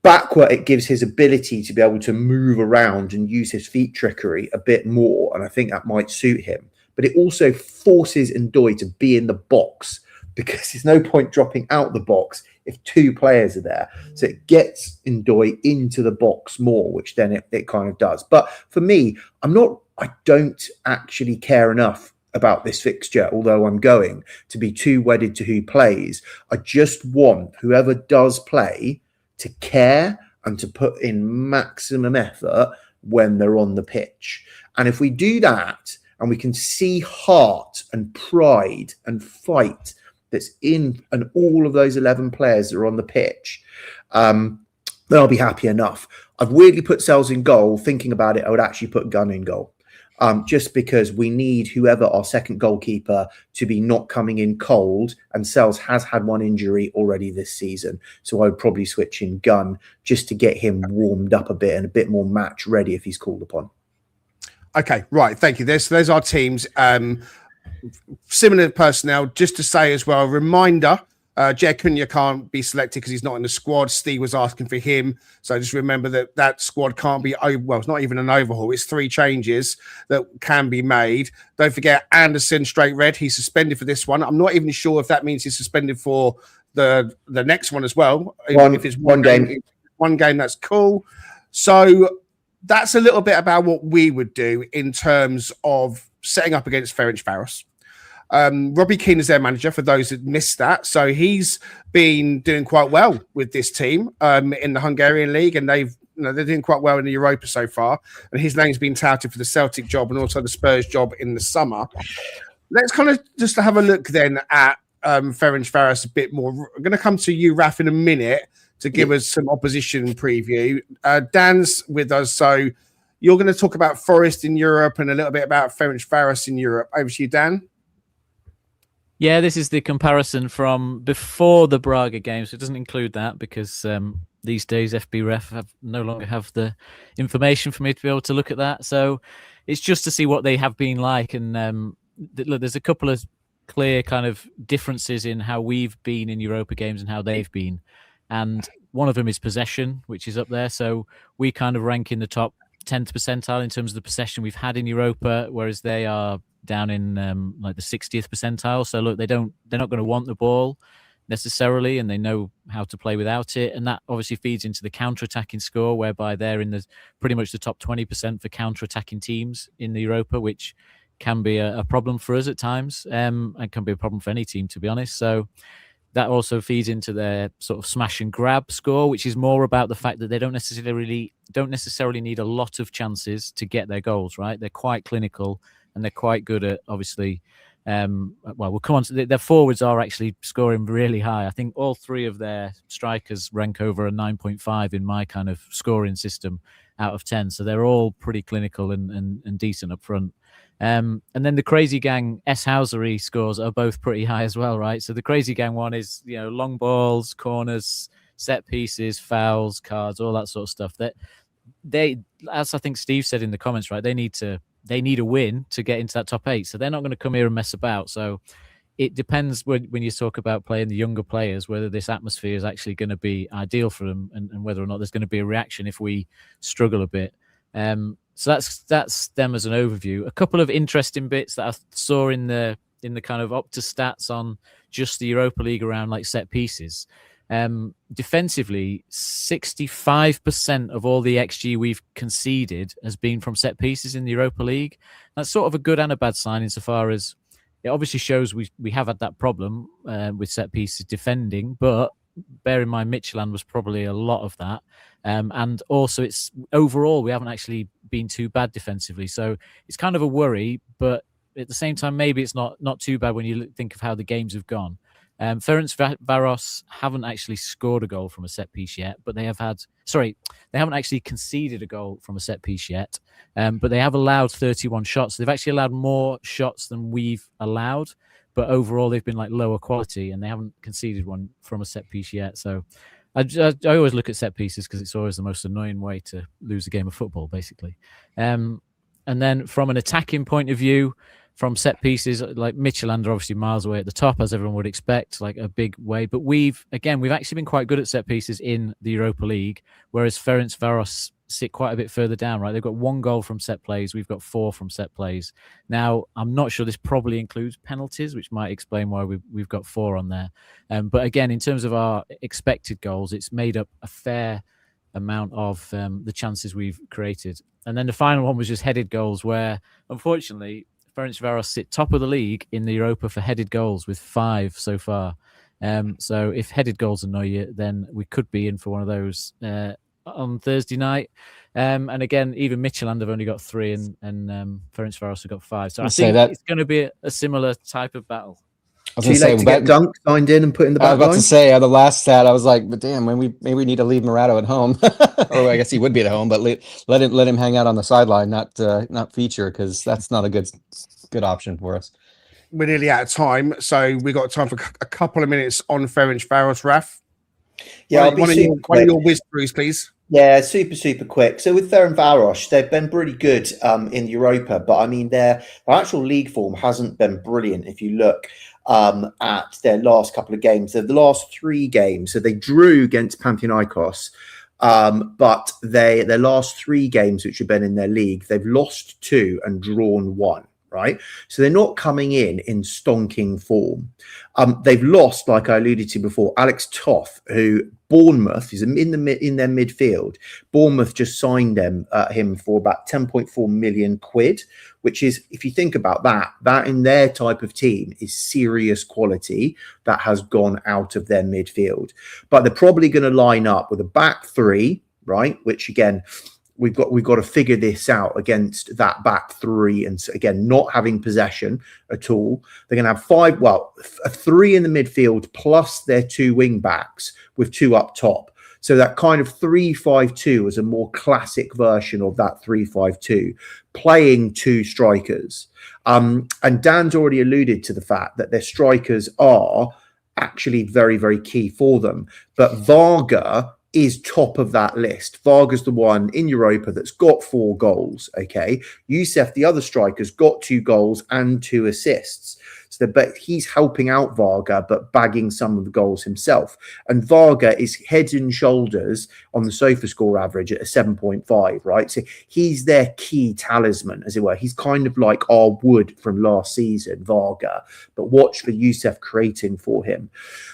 Bakwa, it gives his ability to be able to move around and use his feet trickery a bit more, and I think that might suit him. But it also forces Ndoye to be in the box, because there's no point dropping out the box if two players are there. So it gets Ndoye into the box more, which then it kind of does. But for me, I don't actually care enough about this fixture, although I'm going to be too wedded to who plays. I just want whoever does play to care and to put in maximum effort when they're on the pitch. And if we do that, and we can see heart and pride and fight that's in and all of those 11 players that are on the pitch, then I'll be happy enough. I've weirdly put Sells in goal. Thinking about it, I would actually put Gunn in goal. Just because we need whoever our second goalkeeper to be not coming in cold, and Sells has had one injury already this season. So I would probably switch in Gunn just to get him warmed up a bit and a bit more match ready if he's called upon. Okay, right. Thank you. There's our teams. Similar personnel. Just to say as well, a reminder, Jed Cunha can't be selected because he's not in the squad. Steve was asking for him. So just remember that squad can't be, well, it's not even an overhaul. It's 3 changes that can be made. Don't forget Anderson, straight red. He's suspended for this one. I'm not even sure if that means he's suspended for the next one as well. If it's one game, that's cool. So that's a little bit about what we would do in terms of setting up against Ferencváros. Robbie Keane is their manager, for those that missed that. So he's been doing quite well with this team in the Hungarian league, and they're doing quite well in the Europa so far. And his name's been touted for the Celtic job and also the Spurs job in the summer. Let's kind of just have a look then at Ferencváros a bit more. I'm going to come to you, Raf, in a minute to give us some opposition preview. Dan's with us, so you're going to talk about Forest in Europe and a little bit about Ferencváros in Europe. Over to you, Dan. Yeah, this is the comparison from before the Braga game, so it doesn't include that because these days FBref no longer have the information for me to be able to look at that. So it's just to see what they have been like. And look, there's a couple of clear kind of differences in how we've been in Europa games and how they've been. And one of them is possession, which is up there. So we kind of rank in the top 10th percentile in terms of the possession we've had in Europa, whereas they are down in like the 60th percentile. So look, they're not going to want the ball necessarily, and they know how to play without it. And that obviously feeds into the counter-attacking score, whereby they're in the pretty much the top 20% for counter-attacking teams in the Europa, which can be a problem for us at times, and can be a problem for any team, to be honest. So that also feeds into their sort of smash and grab score, which is more about the fact that they don't necessarily need a lot of chances to get their goals, right? They're quite clinical and they're quite good at, obviously, we'll come on to their forwards are actually scoring really high. I think all 3 of their strikers rank over a 9.5 in my kind of scoring system out of 10. So they're all pretty clinical and decent up front. And then the Crazy Gang S-Housery scores are both pretty high as well, right? So the Crazy Gang one is, long balls, corners, set pieces, fouls, cards, all that sort of stuff. That they, as I think Steve said in the comments, right, they need a win to get into that top 8. So they're not going to come here and mess about. So it depends when you talk about playing the younger players, whether this atmosphere is actually going to be ideal for them and whether or not there's going to be a reaction if we struggle a bit. So that's them as an overview. A couple of interesting bits that I saw in the kind of up to stats on just the Europa League around like set pieces. Defensively, 65% of all the XG we've conceded has been from set pieces in the Europa League. That's sort of a good and a bad sign insofar as it obviously shows we have had that problem with set pieces defending, but bear in mind Midtjylland was probably a lot of that. And also it's overall, we haven't actually been too bad defensively. So it's kind of a worry, but at the same time, maybe it's not too bad when you think of how the games have gone. Ference Varos haven't actually scored a goal from a set piece yet, but they haven't actually conceded a goal from a set piece yet, but they have allowed 31 shots. They've actually allowed more shots than we've allowed, but overall they've been like lower quality and they haven't conceded one from a set piece yet. So I always look at set pieces because it's always the most annoying way to lose a game of football, basically. And then from an attacking point of view, from set pieces, like Midtjylland are obviously miles away at the top, as everyone would expect, like a big way. But we've actually been quite good at set pieces in the Europa League, whereas Ferencváros sit quite a bit further down, right? They've got 1 goal from set plays. We've got 4 from set plays. Now, I'm not sure this probably includes penalties, which might explain why we've got 4 on there. But again, in terms of our expected goals, it's made up a fair amount of the chances we've created. And then the final one was just headed goals, where unfortunately Ferencváros sit top of the league in the Europa for headed goals with 5 so far. So if headed goals annoy you, then we could be in for one of those on Thursday night. And again, even Midtjylland have only got 3 and Ferencváros have got 5. So I think it's going to be a similar type of battle. I was Too late to get Dunk signed in and put in the back I was about line? to say, the last stat, I was like, but damn, maybe we need to leave Morato at home. Or I guess he would be at home, but let him hang out on the sideline, not feature, because that's not a good option for us. We're nearly out of time, so we got time for a couple of minutes on Ferencváros, Raf. Yeah, one of your whiz-throughs, please. Yeah, super quick. So with Ferencváros, they've been pretty good in Europa, but I mean their actual league form hasn't been brilliant. If you look at their last couple of games, the last 3 games, so they drew against Panathinaikos, but their last 3 games which have been in their league, they've lost 2 and drawn 1. Right, so they're not coming in stonking form. They've lost, like I alluded to before, Alex Toth, who Bournemouth is in their midfield. Bournemouth just signed him for about 10.4 million quid, which is, if you think about that in their type of team is serious quality that has gone out of their midfield. But they're probably going to line up with a back 3, right? Which again, we've got to figure this out against that back 3, and again, not having possession at all. They're going to have a 3 in the midfield plus their 2 wing backs with 2 up top. So that kind of 3-5-2 is a more classic version of that 3-5-2, playing 2 strikers. And Dan's already alluded to the fact that their strikers are actually very, very key for them. But Varga is top of that list. Varga's the one in Europa that's got 4 goals. Okay, Youssef, the other striker's got 2 goals and 2 assists. So but he's helping out Varga, but bagging some of the goals himself. And Varga is head and shoulders on the sofa score average at a 7.5, right? So he's their key talisman, as it were. He's kind of like our Wood from last season, Varga. But watch for Youssef creating for him.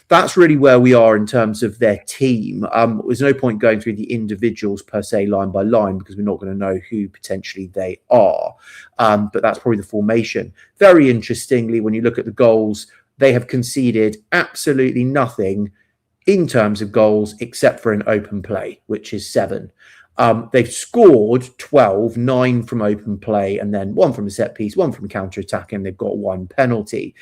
That's really where we are in terms of their team. There's no point going through the individuals per se line by line because we're not going to know who potentially they are. But that's probably the formation. Very interestingly, when you look at the goals, they have conceded absolutely nothing in terms of goals except for an open play, which is 7. They've scored 12, 9 from open play, and then 1 from a set piece, 1 from counter-attack, and they've got 1 penalty.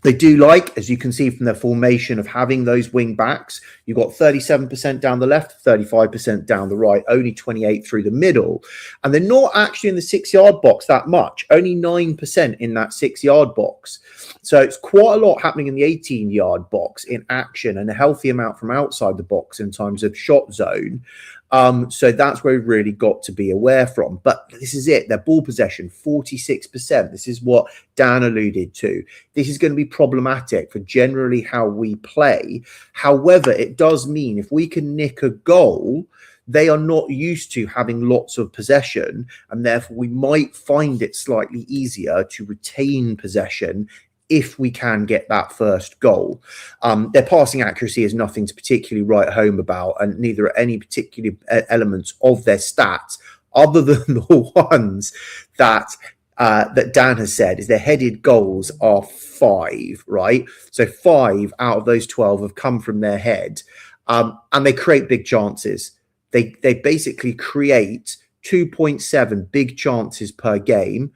They do like, as you can see from their formation, of having those wing backs. You've got 37% down the left, 35% down the right, only 28 through the middle. And they're not actually in the 6-yard box that much, only 9% in that 6-yard box. So it's quite a lot happening in the 18-yard box in action and a healthy amount from outside the box in terms of shot zone. So that's where we've really got to be aware from. But this is it. Their ball possession, 46%. This is what Dan alluded to. This is going to be problematic for generally how we play. However, it does mean if we can nick a goal, they are not used to having lots of possession, and therefore we might find it slightly easier to retain possession if we can get that first goal. Their passing accuracy is nothing to particularly write home about, and neither are any particular elements of their stats other than the ones that Dan has said is their headed goals are 5, right? So 5 out of those 12 have come from their head, and they create big chances. They basically create 2.7 big chances per game,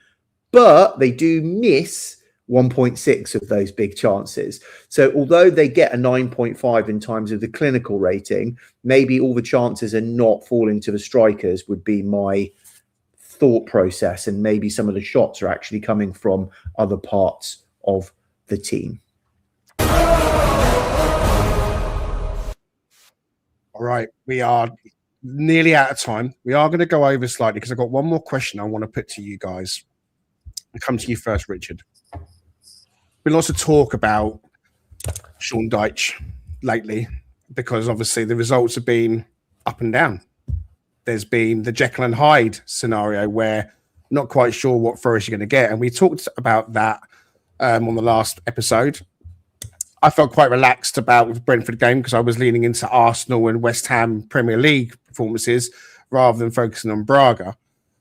but they do miss 1.6 of those big chances. So although they get a 9.5 in terms of the clinical rating, maybe all the chances are not falling to the strikers would be my thought process. And maybe some of the shots are actually coming from other parts of the team. All right, we are nearly out of time. We are going to go over slightly because I've got one more question I want to put to you guys. I'll come to you first, Richard. Been lots of talk about Sean Dyche lately because obviously the results have been up and down. There's been the Jekyll and Hyde scenario where not quite sure what Forest you're going to get. And we talked about that on the last episode. I felt quite relaxed about the Brentford game because I was leaning into Arsenal and West Ham Premier League performances rather than focusing on Braga.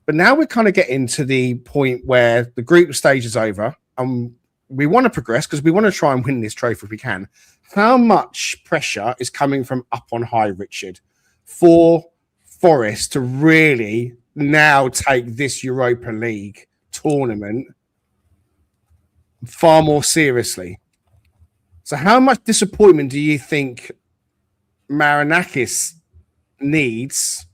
But now we're kind of getting to the point where the group stage is over and we want to progress because we want to try and win this trophy if we can. How much pressure is coming from up on high, Richard, for Forest to really now take this Europa League tournament far more seriously. So how much disappointment do you think Marinakis needs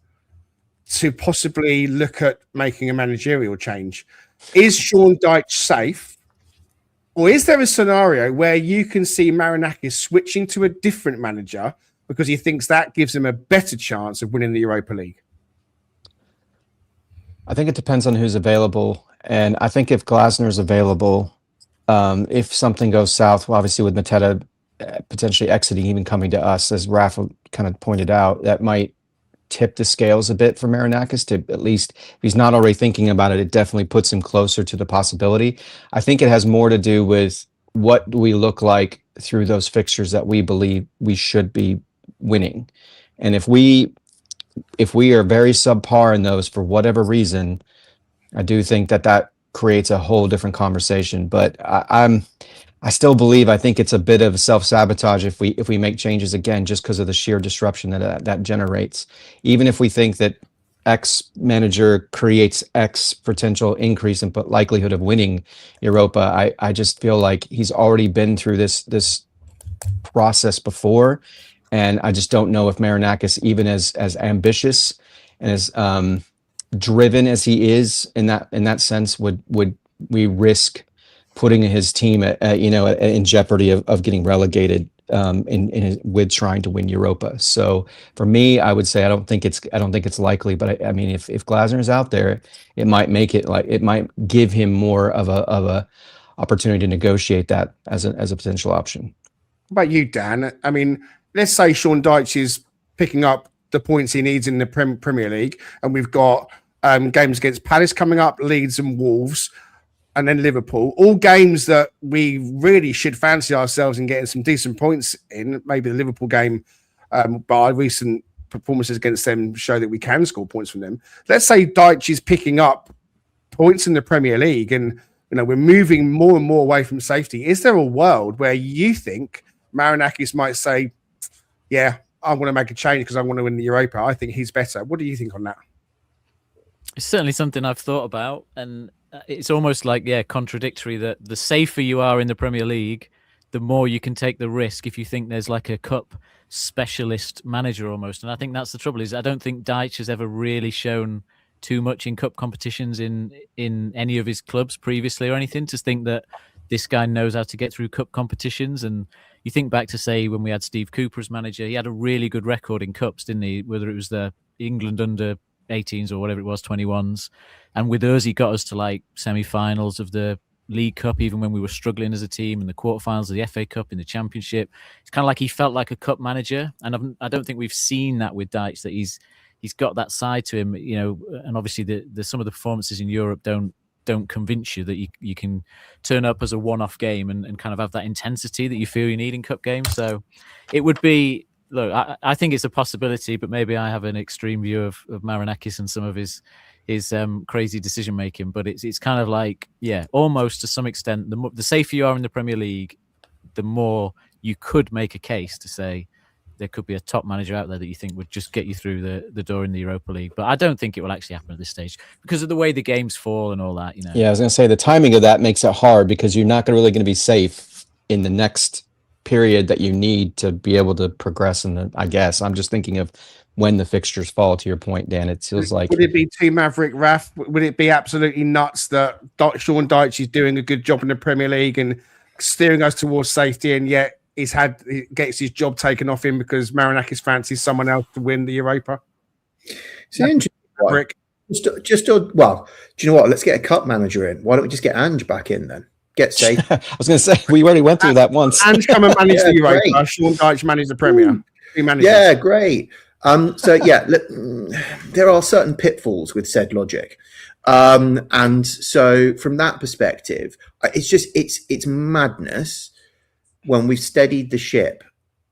to possibly look at making a managerial change? Is Sean Dyche safe? Or is there a scenario where you can see Marinakis switching to a different manager because he thinks that gives him a better chance of winning the Europa League? I think it depends on who's available. And I think if Glasner's available, if something goes south, well, obviously with Mateta potentially exiting, even coming to us, as Rafa kind of pointed out, that might tip the scales a bit for Marinakis to, at least if he's not already thinking about it, it definitely puts him closer to the possibility. I think it has more to do with what do we look like through those fixtures that we believe we should be winning. And if we are very subpar in those for whatever reason, I do think that creates a whole different conversation. But I still believe, I think it's a bit of self-sabotage if we make changes again, just because of the sheer disruption that generates. Even if we think that X manager creates X potential increase in likelihood of winning Europa, I just feel like he's already been through this process before. And I just don't know if Marinakis, even as ambitious and as driven as he is in that sense, would we risk putting his team in jeopardy of getting relegated with trying to win Europa. So for me, I would say I don't think it's likely. But I mean, if Glasner is out there, it might make it like, it might give him more of a opportunity to negotiate that as a potential option. What about you, Dan? I mean, let's say Sean Dyche is picking up the points he needs in the Premier League, and we've got games against Palace coming up, Leeds and Wolves, and then Liverpool. All games that we really should fancy ourselves in getting some decent points in. Maybe the Liverpool game, but our recent performances against them show that we can score points from them. Let's say Dyche is picking up points in the Premier League, and we're moving more and more away from safety. Is there a world where you think Marinakis might say, yeah, I want to make a change because I want to win the Europa? I think he's better. What do you think on that? It's certainly something I've thought about, and it's almost like, contradictory that the safer you are in the Premier League, the more you can take the risk if you think there's like a cup specialist manager almost. And I think that's the trouble, is I don't think Dyche has ever really shown too much in cup competitions in any of his clubs previously or anything to think that this guy knows how to get through cup competitions. And you think back to, say, when we had Steve Cooper as manager, he had a really good record in cups, didn't he? Whether it was the England under 18s or whatever it was, 21s. And with us, he got us to like semi-finals of the League Cup, even when we were struggling as a team, and the quarterfinals of the FA Cup, in the Championship. It's kind of like he felt like a cup manager. And I don't think we've seen that with Dyche, that he's got that side to him, and obviously the some of the performances in Europe don't convince you that you can turn up as a one-off game and kind of have that intensity that you feel you need in cup games. So it would be, look, I think it's a possibility, but maybe I have an extreme view of Marinakis and some of his crazy decision making. But it's kind of like, almost to some extent, the safer you are in the Premier League, the more you could make a case to say there could be a top manager out there that you think would just get you through the door in the Europa League. But I don't think it will actually happen at this stage because of the way the games fall and all that. Yeah, I was going to say the timing of that makes it hard because you're not really going to be safe in the next period that you need to be able to progress. I guess I'm just thinking of when the fixtures fall. To your point, Dan, it feels like, would it be too Maverick, Raf? Would it be absolutely nuts that Sean Dyche is doing a good job in the Premier League and steering us towards safety, and yet he gets his job taken off him because Marinakis fancies someone else to win the Europa? It's an interesting one. Well, do you know what? Let's get a cup manager in. Why don't we just get Ange back in then? Get safe. I was going to say, we already went through that once. Ange come and manage the Europa. Sean Dyche manage the Premier. Yeah, great. There are certain pitfalls with said logic. And so from that perspective, it's madness when we've steadied the ship.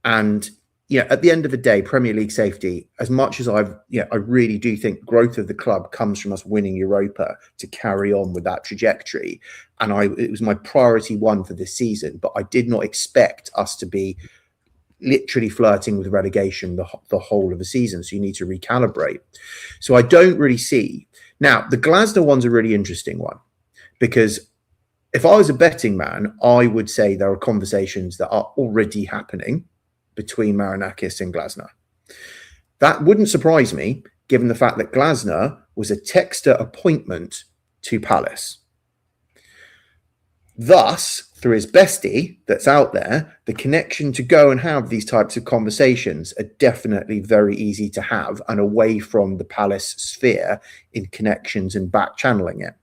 And, at the end of the day, Premier League safety, as much as I really do think growth of the club comes from us winning Europa to carry on with that trajectory. And it was my priority one for this season, but I did not expect us to be literally flirting with relegation the whole of the season. So you need to recalibrate. So I don't really see. Now, the Glasner one's a really interesting one, because if I was a betting man, I would say there are conversations that are already happening between Marinakis and Glasner. That wouldn't surprise me, given the fact that Glasner was a Textor appointment to Palace. Thus, through his bestie that's out there, the connection to go and have these types of conversations are definitely very easy to have and away from the Palace sphere in connections and back channeling it.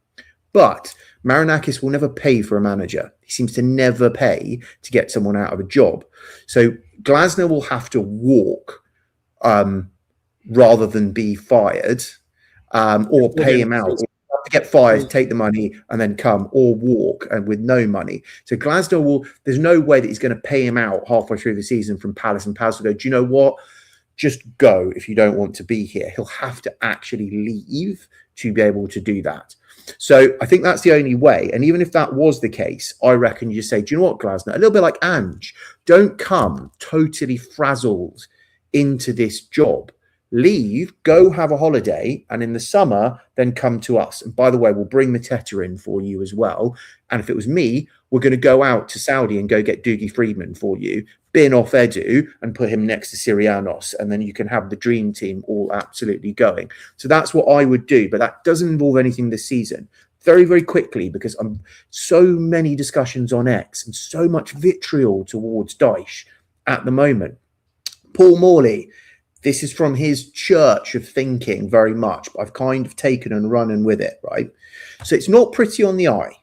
But Marinakis will never pay for a manager. He seems to never pay to get someone out of a job. So Glasner will have to walk rather than be fired, or pay him out. To get fired, take the money, and then come, or walk and with no money. So Glasner will. There's no way that he's going to pay him out halfway through the season from Palace, and Palace will go, do you know what? Just go if you don't want to be here. He'll have to actually leave to be able to do that. So I think that's the only way. And even if that was the case, I reckon you just say, do you know what, Glasner? A little bit like Ange. Don't come totally frazzled into this job. Leave, go have a holiday, and in the summer, then come to us. And by the way, we'll bring Mateta in for you as well. And if it was me, we're going to go out to Saudi and go get Doogie Friedman for you, bin off Edu and put him next to Sirianos. And then you can have the dream team all absolutely going. So that's what I would do. But that doesn't involve anything this season. Very, very quickly, because I'm so many discussions on X and so much vitriol towards Dyche at the moment. Paul Morley. This is from his church of thinking very much, but I've kind of taken and run with it, right? So it's not pretty on the eye,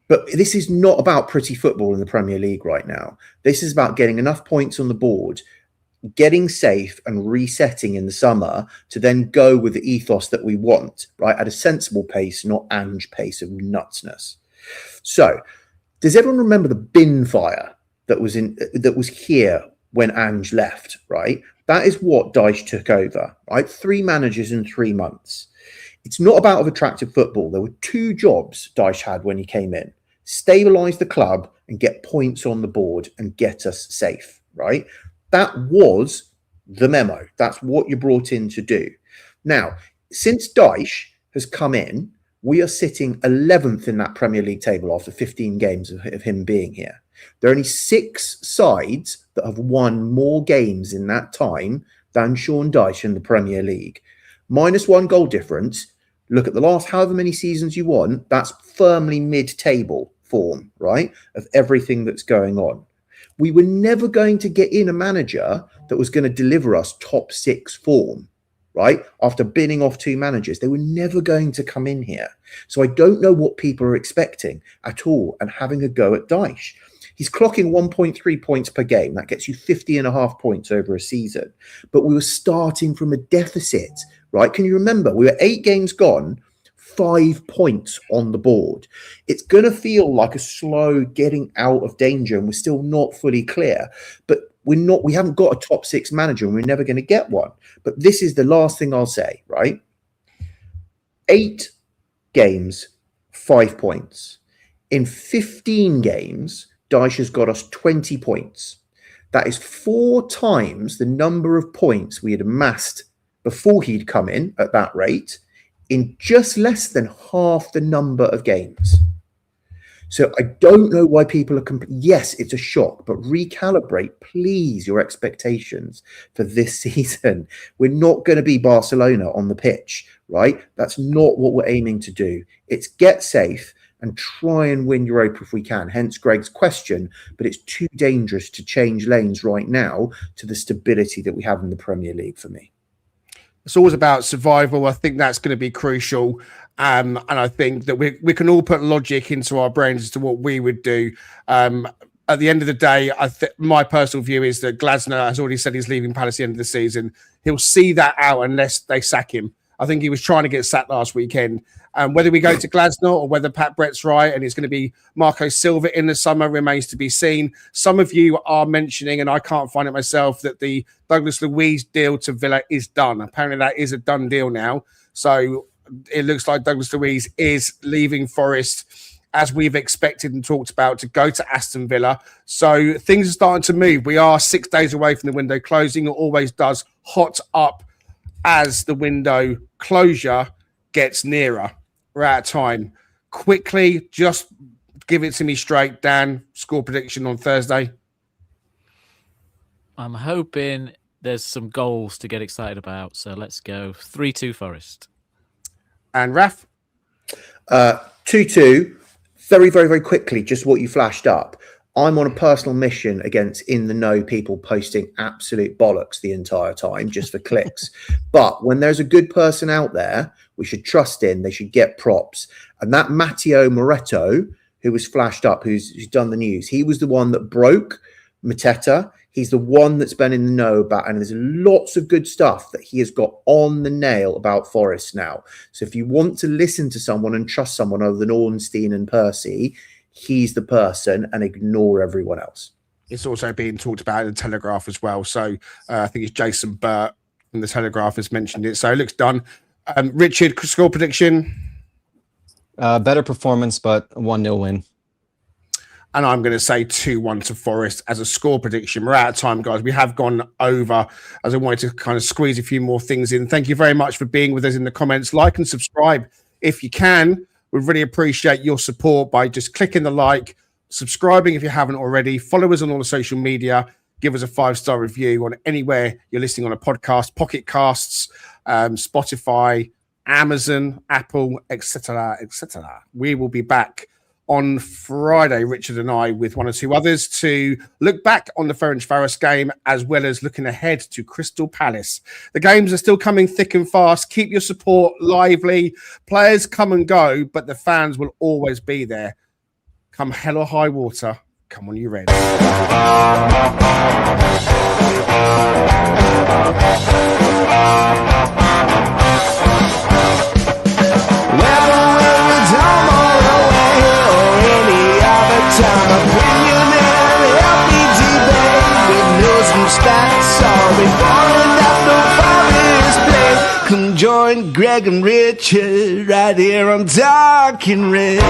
but this is not about pretty football in the Premier League right now. This is about getting enough points on the board, getting safe and resetting in the summer to then go with the ethos that we want, right? At a sensible pace, not Ange pace of nutsness. So does everyone remember the bin fire that was here when Ange left, right? That is what Dyche took over, right? 3 managers in 3 months. It's not about attractive football. There were 2 jobs Dyche had when he came in. Stabilise the club and get points on the board and get us safe, right? That was the memo. That's what you brought in to do. Now, since Dyche has come in, we are sitting 11th in that Premier League table after 15 games of him being here. There are only 6 sides that have won more games in that time than Sean Dyche in the Premier League. -1 goal difference. Look at the last however many seasons you won. That's firmly mid-table form, right, of everything that's going on. We were never going to get in a manager that was going to deliver us top 6 form, right? After binning off 2 managers, they were never going to come in here. So I don't know what people are expecting at all and having a go at Dyche. He's clocking 1.3 points per game. That gets you 50.5 points over a season. But we were starting from a deficit, right? Can you remember? We were 8 games gone, 5 points on the board. It's going to feel like a slow getting out of danger, and we're still not fully clear. But we haven't got a top 6 manager, and we're never going to get one. But this is the last thing I'll say, right? 8 games, 5 points. In 15 games, Dyche has got us 20 points. That is 4 times the number of points we had amassed before he'd come in at that rate in just less than half the number of games. So I don't know why people are yes, it's a shock, but recalibrate, please, your expectations for this season. We're not going to be Barcelona on the pitch, right? That's not what we're aiming to do. It's get safe and try and win Europa if we can. Hence Greg's question, but it's too dangerous to change lanes right now to the stability that we have in the Premier League for me. It's always about survival. I think that's going to be crucial. And I think that we can all put logic into our brains as to what we would do. At the end of the day, my personal view is that Glasner has already said he's leaving Palace at the end of the season. He'll see that out unless they sack him. I think he was trying to get sacked last weekend. Whether we go to Glasner or whether Pat Brett's right and it's going to be Marco Silva in the summer remains to be seen. Some of you are mentioning, and I can't find it myself, that the Douglas Luiz deal to Villa is done. Apparently that is a done deal now. So it looks like Douglas Luiz is leaving Forest. as we've expected and talked about, to go to Aston Villa. So things are starting to move. We are 6 days away from the window closing. It always does hot up as the window closure gets nearer. We're out of time. Quickly, just give it to me straight, Dan. Score prediction on Thursday. I'm hoping there's some goals to get excited about. So let's go 3-2 Forest. And Raf? 2-2. Very, very, very quickly, just what you flashed up. I'm on a personal mission against in the know people posting absolute bollocks the entire time just for clicks. But when there's a good person out there, we should trust in, they should get props. And that Matteo Moretto, who was flashed up, who's done the news, he was the one that broke Mateta. He's the one that's been in the know about, and there's lots of good stuff that he has got on the nail about Forest now. So if you want to listen to someone and trust someone other than Ornstein and Percy, he's the person, and ignore everyone else. It's also being talked about in the Telegraph as well. So I think it's Jason Burt from the Telegraph has mentioned it. So it looks done. Richard, score prediction? Better performance, but 1-0 win. And I'm going to say 2-1 to Forest as a score prediction. We're out of time, guys. We have gone over, as I wanted to kind of squeeze a few more things in. Thank you very much for being with us in the comments. Like and subscribe if you can. We really appreciate your support by just clicking the like, subscribing if you haven't already. Follow us on all the social media. Give us a 5-star review on anywhere you're listening on a podcast, Pocket Casts, Spotify, Amazon, Apple, etc., etc. We will be back on Friday, Richard and I, with one or two others, to look back on the Ferencváros game as well as looking ahead to Crystal Palace. The games are still coming thick and fast. Keep your support lively. Players come and go, but the fans will always be there. Come hell or high water. Come on, you Reds. Come join Greg and Richard right here on Talking Red.